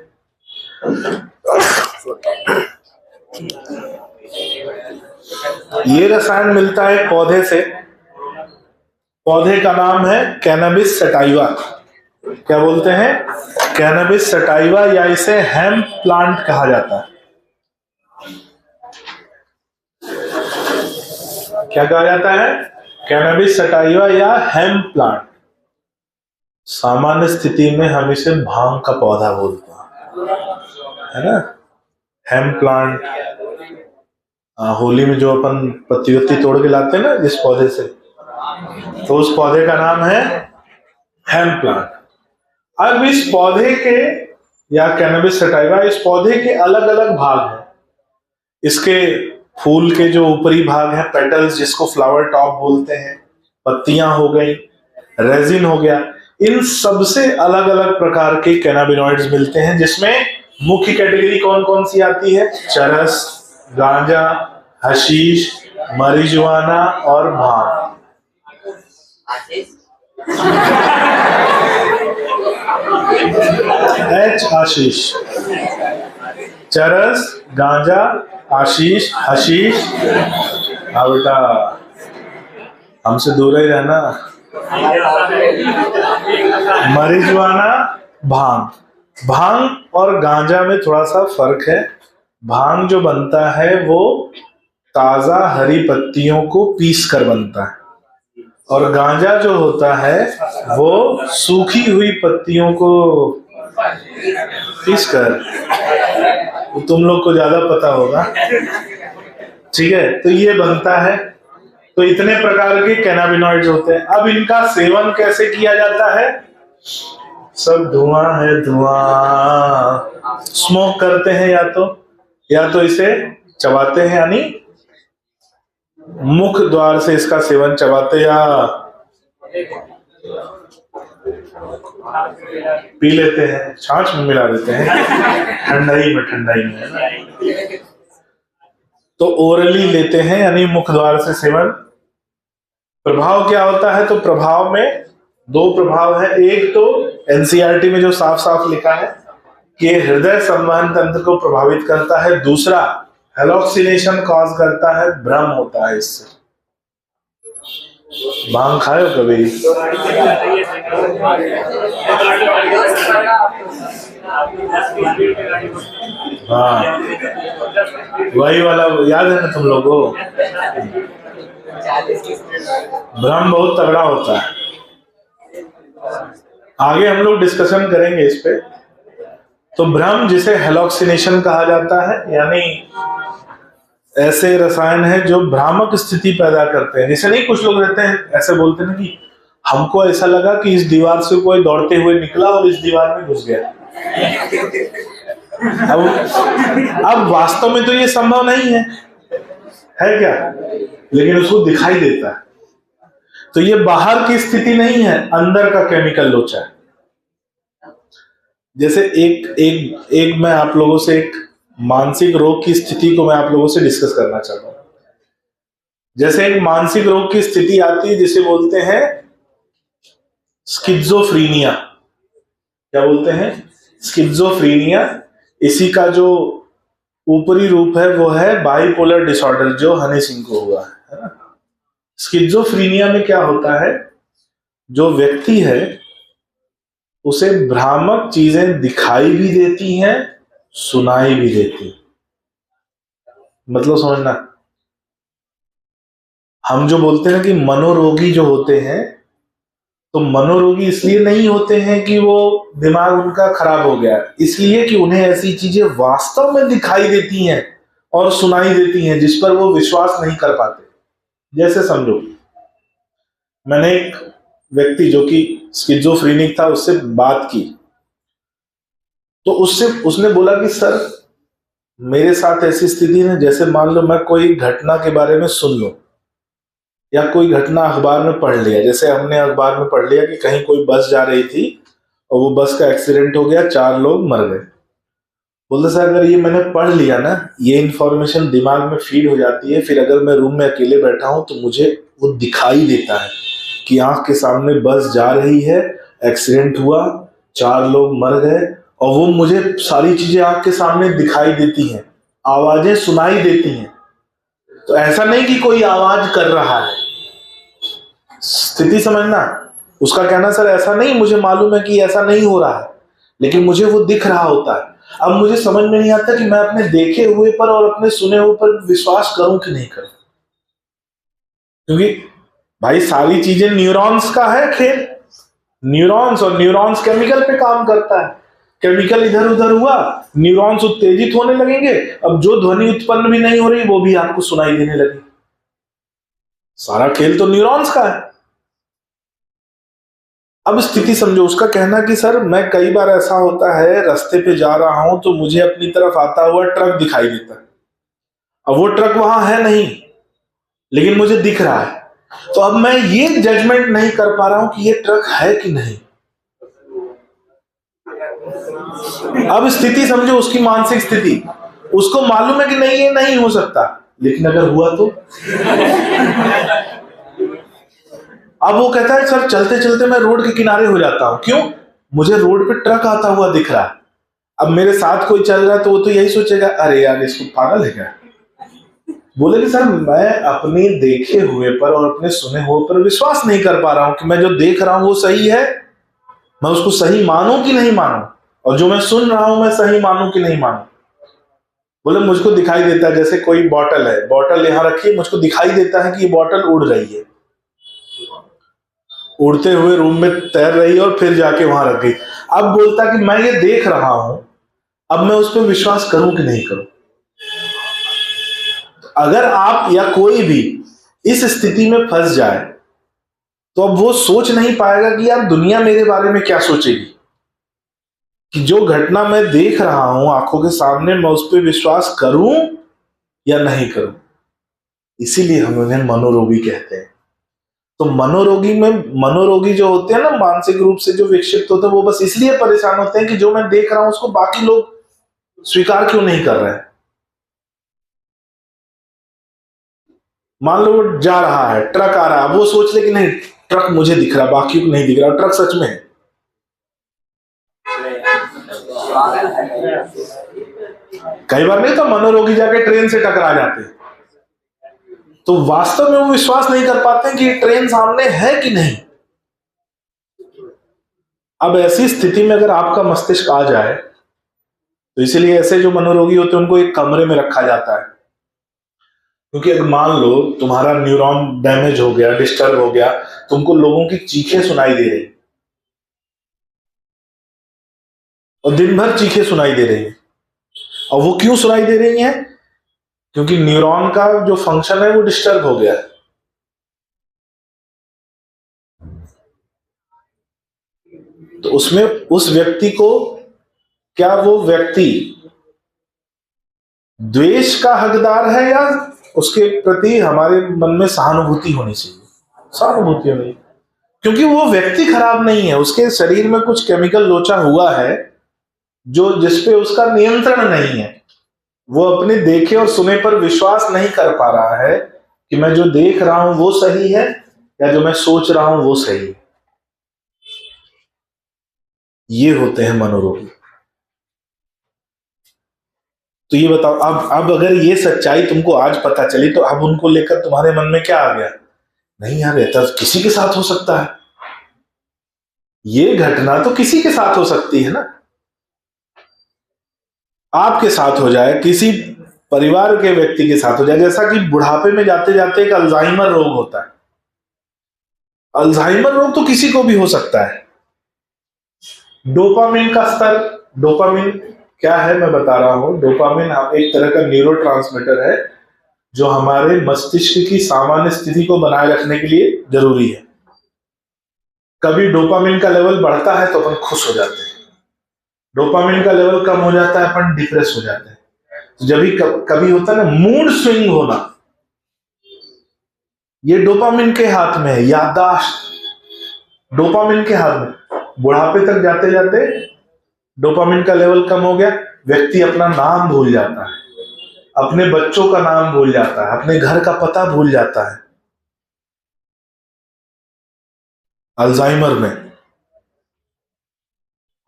ये रसायन मिलता है पौधे से। पौधे का नाम है कैनबिस सटाइवा। क्या बोलते हैं? कैनबिस सटाइवा, या इसे हेम्प प्लांट कहा जाता है। क्या कहा जाता है? कैनबिस सटाइवा या हेम्प प्लांट। सामान्य स्थिति में हम इसे भांग का पौधा बोलते हैं, है ना। हेम्प प्लांट, होली में जो अपन पत्ती वत्ती तोड़ के लाते हैं ना जिस पौधे से, तो उस पौधे का नाम है हेम्प प्लांट। अब इस पौधे के या कैनबिस सटाइवा, इस पौधे के अलग अलग भाग हैं। इसके फूल के जो ऊपरी भाग है, पेटल्स जिसको फ्लावर टॉप बोलते हैं, पत्तियां हो गई, रेजिन हो गया, इन सबसे अलग अलग प्रकार के कैनाबिनॉइड्स मिलते हैं, जिसमें मुख्य कैटेगरी कौन कौन सी आती है? चरस, गांजा, हशीश, marijuana और भांग। आशीष, चरस, गांजा, आशीष, हशीश। हाँ बेटा, हमसे दूर ही रहना। marijuana, भांग। भांग और गांजा में थोड़ा सा फर्क है। भांग जो बनता है वो ताजा हरी पत्तियों को पीस कर बनता है, और गांजा जो होता है वो सूखी हुई पत्तियों को पीस कर, वो तुम लोग को ज्यादा पता होगा, ठीक है। तो ये बनता है। तो इतने प्रकार के कैनाबिनॉइड्स होते हैं। अब इनका सेवन कैसे किया जाता है? सब धुआं है, धुआं। स्मोक करते हैं, या तो इसे चबाते हैं, यानी मुख द्वार से इसका सेवन चबाते या पी लेते हैं, छाछ में मिला देते हैं, ठंडाई में है ना। तो ओरली लेते हैं यानी मुख द्वार से सेवन। प्रभाव क्या होता है? तो प्रभाव में दो प्रभाव है। एक तो एनसीईआरटी में जो साफ साफ लिखा है कि ये हृदय संवहन तंत्र को प्रभावित करता है। दूसरा, हेलोक्सिनेशन कॉज करता है, भ्रम होता है इससे। भांग खाए हो कभी? हाँ, वही वाला याद है ना तुम लोगों को? भ्रम बहुत तगड़ा होता है। आगे हम लोग डिस्कशन करेंगे इस पे। तो भ्रम जिसे हेलोक्सिनेशन कहा जाता है, यानी ऐसे रसायन है जो भ्रामक स्थिति पैदा करते हैं। जैसे नहीं, कुछ लोग रहते हैं ऐसे बोलते हैं कि हमको ऐसा लगा कि इस दीवार से कोई दौड़ते हुए निकला और इस दीवार में घुस गया। अब वास्तव में तो ये संभव नहीं है क्या? लेकिन उसको दिखाई देता है। तो ये बाहर की स्थिति नहीं है, अंदर का केमिकल लोचा है। जैसे एक मैं आप लोगों से एक मानसिक रोग की स्थिति को मैं आप लोगों से डिस्कस करना चाहता हूं। जैसे एक मानसिक रोग की स्थिति आती है जिसे बोलते हैं स्किज़ोफ्रीनिया। क्या बोलते हैं? स्किज़ोफ्रीनिया। इसी का जो ऊपरी रूप है वो है बाइपोलर डिसऑर्डर, जो हनी सिंह को हुआ है ना। स्किज़ोफ्रीनिया में क्या होता है? जो व्यक्ति है उसे भ्रामक चीजें दिखाई भी देती हैं, सुनाई भी देती। मतलब समझना, हम जो बोलते हैं कि मनोरोगी जो होते हैं, तो मनोरोगी इसलिए नहीं होते हैं कि वो दिमाग उनका खराब हो गया, इसलिए कि उन्हें ऐसी चीजें वास्तव में दिखाई देती हैं और सुनाई देती हैं जिस पर वो विश्वास नहीं कर पाते। जैसे समझो, मैंने एक व्यक्ति जो कि स्किज़ोफ्रेनिक था उससे बात की, तो उसने बोला कि सर मेरे साथ ऐसी स्थिति है, जैसे मान लो मैं कोई घटना के बारे में सुन लूं या कोई घटना अखबार में पढ़ लिया। जैसे हमने अखबार में पढ़ लिया कि कहीं कोई बस जा रही थी और वो बस का एक्सीडेंट हो गया, 4 लोग मर गए। बोलते सर अगर ये मैंने पढ़ लिया ना, ये इंफॉर्मेशन दिमाग में फीड हो जाती है, फिर अगर मैं रूम में अकेले बैठा हूं तो मुझे वो दिखाई देता है कि आंख के सामने बस जा रही है, एक्सीडेंट हुआ, 4 लोग मर गए, और वो मुझे सारी चीजें आंख के सामने दिखाई देती हैं, आवाजें सुनाई देती हैं। तो ऐसा नहीं कि कोई आवाज कर रहा है, स्थिति समझना। उसका कहना सर ऐसा नहीं, मुझे मालूम है कि ऐसा नहीं हो रहा है, लेकिन मुझे वो दिख रहा होता है। अब मुझे समझ में नहीं आता कि मैं अपने देखे हुए पर और अपने सुने हुए पर विश्वास करूं कि नहीं करूं, क्योंकि भाई सारी चीजें न्यूरॉन्स का है खेल। न्यूरॉन्स, और न्यूरॉन्स केमिकल पे काम करता है। केमिकल इधर उधर हुआ, न्यूरॉन्स उत्तेजित होने लगेंगे। अब जो ध्वनि उत्पन्न भी नहीं हो रही वो भी आपको सुनाई देने लगी। सारा खेल तो न्यूरॉन्स का है। अब स्थिति समझो, उसका कहना कि सर मैं कई बार ऐसा होता है रास्ते पे जा रहा हूं तो मुझे अपनी तरफ आता हुआ ट्रक दिखाई देता है। अब वो ट्रक वहां है नहीं, लेकिन मुझे दिख रहा है। तो अब मैं ये जजमेंट नहीं कर पा रहा हूं कि ये ट्रक है कि नहीं। अब स्थिति समझो, उसकी मानसिक स्थिति, उसको मालूम है कि नहीं ये नहीं हो सकता, लेकिन अगर हुआ तो। अब वो कहता है सर चलते चलते मैं रोड के किनारे हो जाता हूं। क्यों? मुझे रोड पे ट्रक आता हुआ दिख रहा है। अब मेरे साथ कोई चल रहा है तो वो तो यही सोचेगा, अरे यार इसको पागल है क्या। बोले कि सर मैं अपने देखे हुए पर और अपने सुने हुए पर विश्वास नहीं कर पा रहा हूं कि मैं जो देख रहा हूं वो सही है, मैं उसको सही मानूं कि नहीं मानूं, और जो मैं सुन रहा हूं मैं सही मानूं कि नहीं मानूं। बोले मुझको दिखाई देता है, जैसे कोई बॉटल है, बॉटल यहां रखी है, मुझको दिखाई देता है कि ये बॉटल उड़ रही है, उड़ते हुए रूम में तैर रही है और फिर जाके वहां रख गई। अब बोलता कि मैं ये देख रहा हूं, अब मैं उस पर विश्वास करूं कि नहीं करूं। अगर आप या कोई भी इस स्थिति में फंस जाए तो अब वो सोच नहीं पाएगा कि यार दुनिया मेरे बारे में क्या सोचेगी, कि जो घटना मैं देख रहा हूं आंखों के सामने मैं उस पर विश्वास करूं या नहीं करूं। इसीलिए हम उन्हें मनोरोगी कहते हैं। तो मनोरोगी जो होते हैं ना, मानसिक रूप से जो विक्षिप्त होते हैं, वो बस इसलिए परेशान होते हैं कि जो मैं देख रहा हूं उसको बाकी लोग स्वीकार क्यों नहीं कर रहे हैं। मान लो वो जा रहा है, ट्रक आ रहा है, वो सोच ले कि नहीं ट्रक मुझे दिख रहा, बाकी को नहीं दिख रहा, ट्रक सच में है। कई बार नहीं तो मनोरोगी जाके ट्रेन से टकरा जाते हैं, तो वास्तव में वो विश्वास नहीं कर पाते कि ट्रेन सामने है कि नहीं। अब ऐसी स्थिति में अगर आपका मस्तिष्क आ जाए, तो इसीलिए ऐसे जो मनोरोगी होते हैं उनको एक कमरे में रखा जाता है। क्योंकि अगर मान लो तुम्हारा न्यूरॉन डैमेज हो गया, डिस्टर्ब हो गया, तुमको लोगों की चीखें सुनाई दे रही, और दिन भर चीखें सुनाई दे रही हैं। और वो क्यों सुनाई दे रही हैं? क्योंकि न्यूरॉन का जो फंक्शन है वो डिस्टर्ब हो गया है। तो उसमें उस व्यक्ति को, क्या वो व्यक्ति द्वेष का हकदार है या उसके प्रति हमारे मन में सहानुभूति होनी चाहिए? सहानुभूति होनी, क्योंकि वो व्यक्ति खराब नहीं है, उसके शरीर में कुछ केमिकल लोचा हुआ है जो जिसपे उसका नियंत्रण नहीं है। वो अपने देखे और सुने पर विश्वास नहीं कर पा रहा है कि मैं जो देख रहा हूं वो सही है या जो मैं सोच रहा हूं वो सही है। ये होते हैं मनोरोगी। तो ये बताओ, अब अगर ये सच्चाई तुमको आज पता चली, तो अब उनको लेकर तुम्हारे मन में क्या आ गया? नहीं यार, ये तो किसी के साथ हो सकता है, ये घटना तो किसी के साथ हो सकती है ना। आपके साथ हो जाए, किसी परिवार के व्यक्ति के साथ हो जाए। जैसा कि बुढ़ापे में जाते जाते एक अल्जाइमर रोग होता है। अल्जाइमर रोग तो किसी को भी हो सकता है। डोपामिन का स्तर, डोपामिन क्या है मैं बता रहा हूं। डोपामिन एक तरह का न्यूरोट्रांसमीटर है जो हमारे मस्तिष्क की सामान्य स्थिति को बनाए रखने के लिए जरूरी है। कभी डोपामिन का लेवल बढ़ता है तो अपन खुश हो जाते हैं, डोपामिन का लेवल कम हो जाता है अपन डिप्रेस हो जाते हैं। तो जब भी कभी होता है ना मूड स्विंग होना, ये डोपामिन के हाथ में है, याददाश्त डोपामिन के हाथ में। बुढ़ापे तक जाते जाते डोपामिन का लेवल कम हो गया, व्यक्ति अपना नाम भूल जाता है, अपने बच्चों का नाम भूल जाता है, अपने घर का पता भूल जाता है। अल्जाइमर में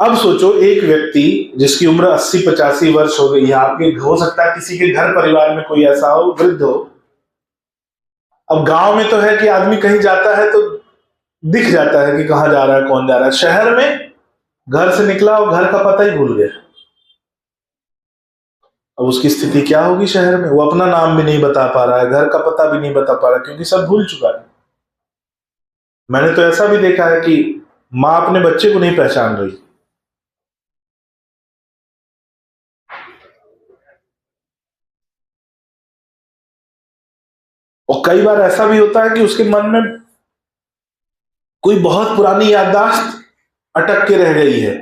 अब सोचो, एक व्यक्ति जिसकी उम्र 80-85 वर्ष हो गई है, आपके हो सकता है किसी के घर परिवार में कोई ऐसा हो, वृद्ध हो। अब गांव में तो है कि आदमी कहीं जाता है तो दिख जाता है कि कहां जा रहा है, कौन जा रहा है। शहर में घर से निकला और घर का पता ही भूल गया। अब उसकी स्थिति क्या होगी शहर में? वो अपना नाम भी नहीं बता पा रहा है, घर का पता भी नहीं बता पा रहा है, क्योंकि सब भूल चुका है। मैंने तो ऐसा भी देखा है कि मां अपने बच्चे को नहीं पहचान रही। और कई बार ऐसा भी होता है कि उसके मन में कोई बहुत पुरानी याददाश्त अटक के रह गई है,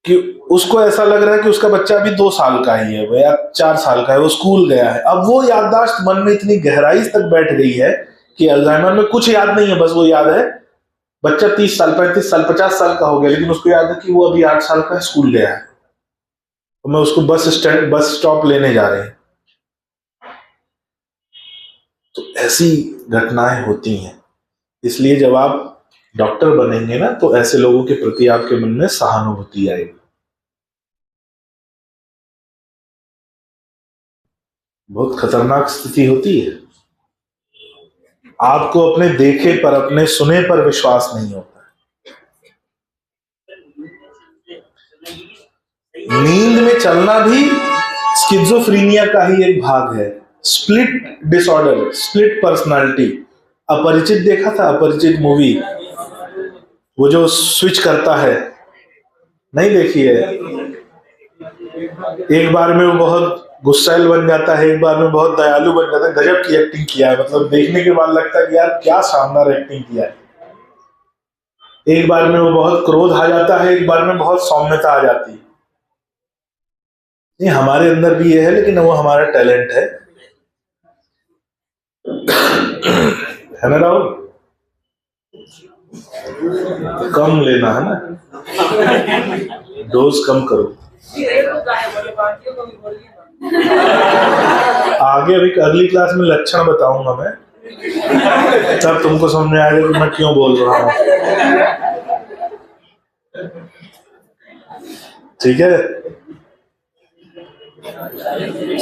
कि उसको ऐसा लग रहा है कि उसका बच्चा अभी 2 साल का ही है या 4 साल का है, वो स्कूल गया है। अब वो याददाश्त मन में इतनी गहराई तक बैठ गई है कि अल्जाइमर में कुछ याद नहीं है, बस वो याद है बच्चा 30 साल, 35 साल, 50 साल का हो गया, लेकिन उसको याद है कि वो अभी 8 साल का स्कूल गया है, तो मैं उसको बस स्टॉप लेने जा रहे हैं। तो ऐसी घटनाएं होती हैं। इसलिए जब आप डॉक्टर बनेंगे ना, तो ऐसे लोगों के प्रति आपके मन में सहानुभूति आएगी। बहुत खतरनाक स्थिति होती है। आपको अपने देखे पर, अपने सुने पर विश्वास नहीं होता। नींद में चलना भी स्किज़ोफ्रेनिया का ही एक भाग है। Split disorder, split personality. अपरिचित देखा था? अपरिचित मूवी, वो जो स्विच करता है, नहीं देखी है? एक बार में वो बहुत गुस्सैल बन जाता है, एक बार में बहुत दयालु बन जाता है। गजब की एक्टिंग किया है, मतलब देखने के बाद लगता है कि यार क्या शानदार एक्टिंग किया है। एक बार में वो बहुत क्रोध आ जाता है, एक बार में बहुत सौम्यता आ जाती है। नहीं, हमारे अंदर भी ये है, लेकिन वो हमारा टैलेंट है। है ना राहुल? कम लेना है ना, डोज कम करो। आगे अभी अगली क्लास में लक्षण बताऊंगा मैं, तब तुमको समझ में आएगा कि मैं क्यों बोल रहा हूँ। ठीक है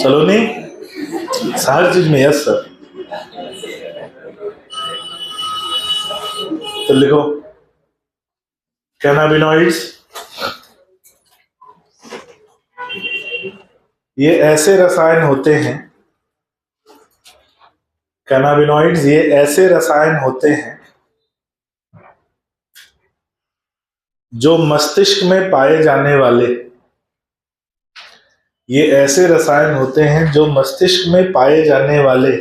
सलोनी, हर चीज में यस सर। तो लिखो कैनाबिनॉइड्स ये ऐसे रसायन होते हैं, कैनाबिनॉइड्स ये ऐसे रसायन होते हैं जो मस्तिष्क में पाए जाने वाले, ये ऐसे रसायन होते हैं जो मस्तिष्क में पाए जाने वाले,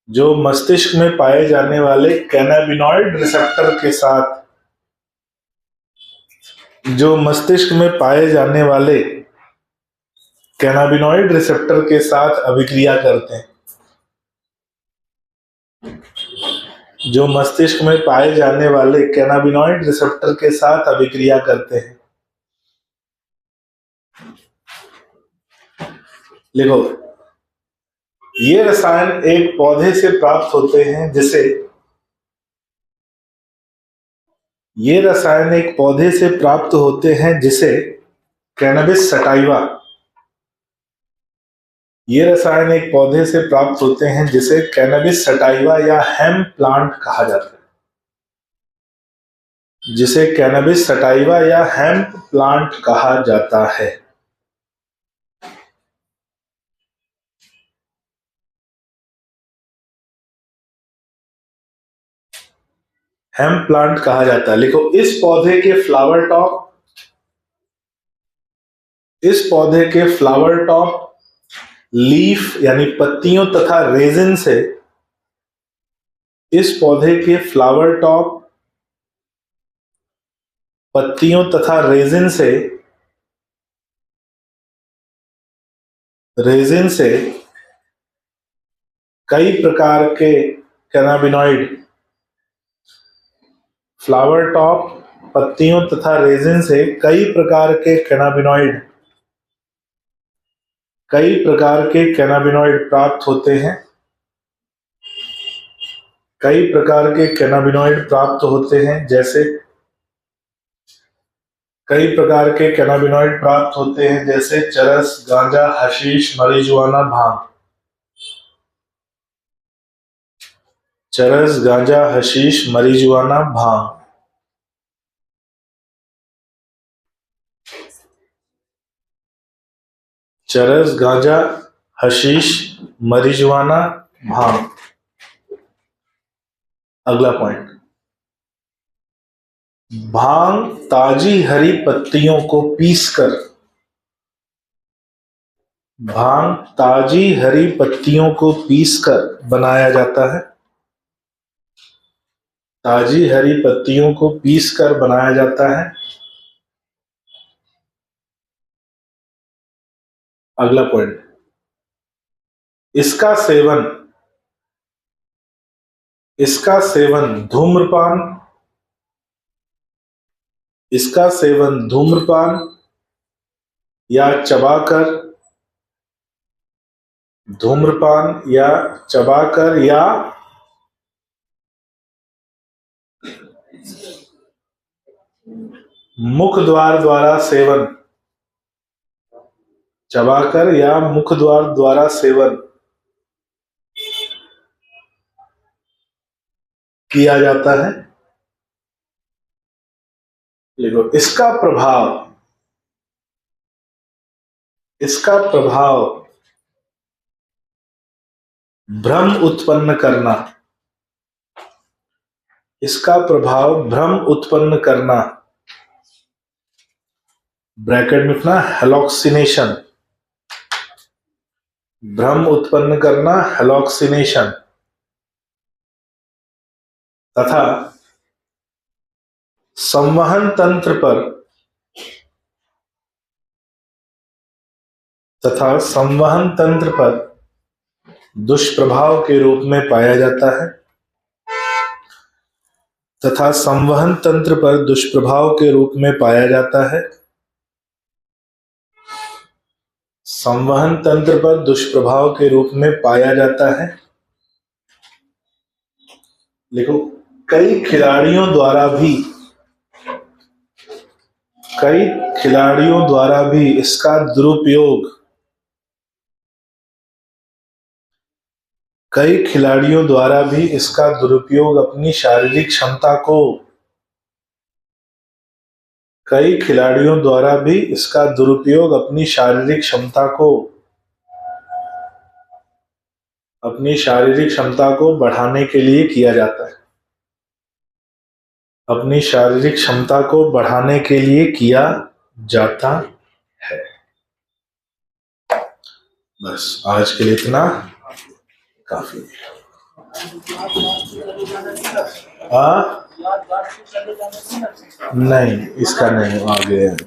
जो मस्तिष्क में पाए जाने वाले कैनाबिनॉइड रिसेप्टर के साथ, जो मस्तिष्क में पाए जाने वाले कैनाबिनॉइड रिसेप्टर के साथ अभिक्रिया करते हैं, जो मस्तिष्क में पाए जाने वाले कैनाबिनॉइड रिसेप्टर के साथ अभिक्रिया करते हैं। लिखो ये रसायन एक पौधे से प्राप्त होते हैं जिसे, ये रसायन एक पौधे से प्राप्त होते हैं जिसे कैनबिस सटाइवा, ये रसायन एक पौधे से प्राप्त होते हैं जिसे कैनबिस सटाइवा या हेम्प प्लांट कहा जाता है, जिसे कैनबिस सटाइवा या हेम्प प्लांट कहा जाता है। हेम्प प्लांट कहा जाता है। लिखो इस पौधे के फ्लावर टॉप, इस पौधे के फ्लावर टॉप, लीफ यानी पत्तियों तथा रेजिन से, इस पौधे के फ्लावर टॉप, पत्तियों तथा रेजिन से, रेजिन से कई प्रकार के कैनाबिनॉइड, फ्लावर टॉप, पत्तियों तथा रेजिन से कई प्रकार के कैनाबिनॉइड, कई प्रकार के कैनाबिनॉइड प्राप्त होते हैं, कई प्रकार के कैनाबिनॉइड प्राप्त होते हैं जैसे, कई प्रकार के कैनाबिनॉइड प्राप्त होते हैं जैसे चरस, गांजा, हशीश, marijuana, भांग। चरस, गांजा, हशीश, marijuana, भांग। चरस, गांजा, हशीश, marijuana, भांग। अगला पॉइंट, भांग ताजी हरी पत्तियों को पीसकर, भांग ताजी हरी पत्तियों को पीसकर बनाया जाता है, ताजी हरी पत्तियों को पीसकर बनाया जाता है। अगला पॉइंट, इसका सेवन, इसका सेवन धूम्रपान, इसका सेवन धूम्रपान या चबाकर, धूम्रपान या चबाकर या मुख द्वार द्वारा सेवन, चबाकर या मुख द्वार द्वारा सेवन किया जाता है। देखो इसका प्रभाव, इसका प्रभाव भ्रम उत्पन्न करना, इसका प्रभाव भ्रम उत्पन्न करना, ब्रैकेट में लिखना हेलोक्सिनेशन, भ्रम उत्पन्न करना हेलोक्सिनेशन, तथा संवहन तंत्र पर, तथा संवहन तंत्र पर दुष्प्रभाव के रूप में पाया जाता है तथा संवहन तंत्र पर दुष्प्रभाव के रूप में पाया जाता है। संवहन तंत्र पर दुष्प्रभाव के रूप में पाया जाता है। देखो, कई खिलाड़ियों द्वारा भी इसका दुरुपयोग अपनी शारीरिक क्षमता को बढ़ाने के लिए किया जाता है। बस आज के लिए इतना काफी है। नहीं, इसका नहीं, आगे है।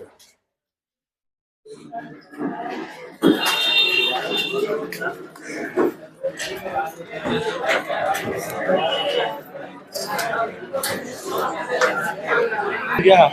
क्या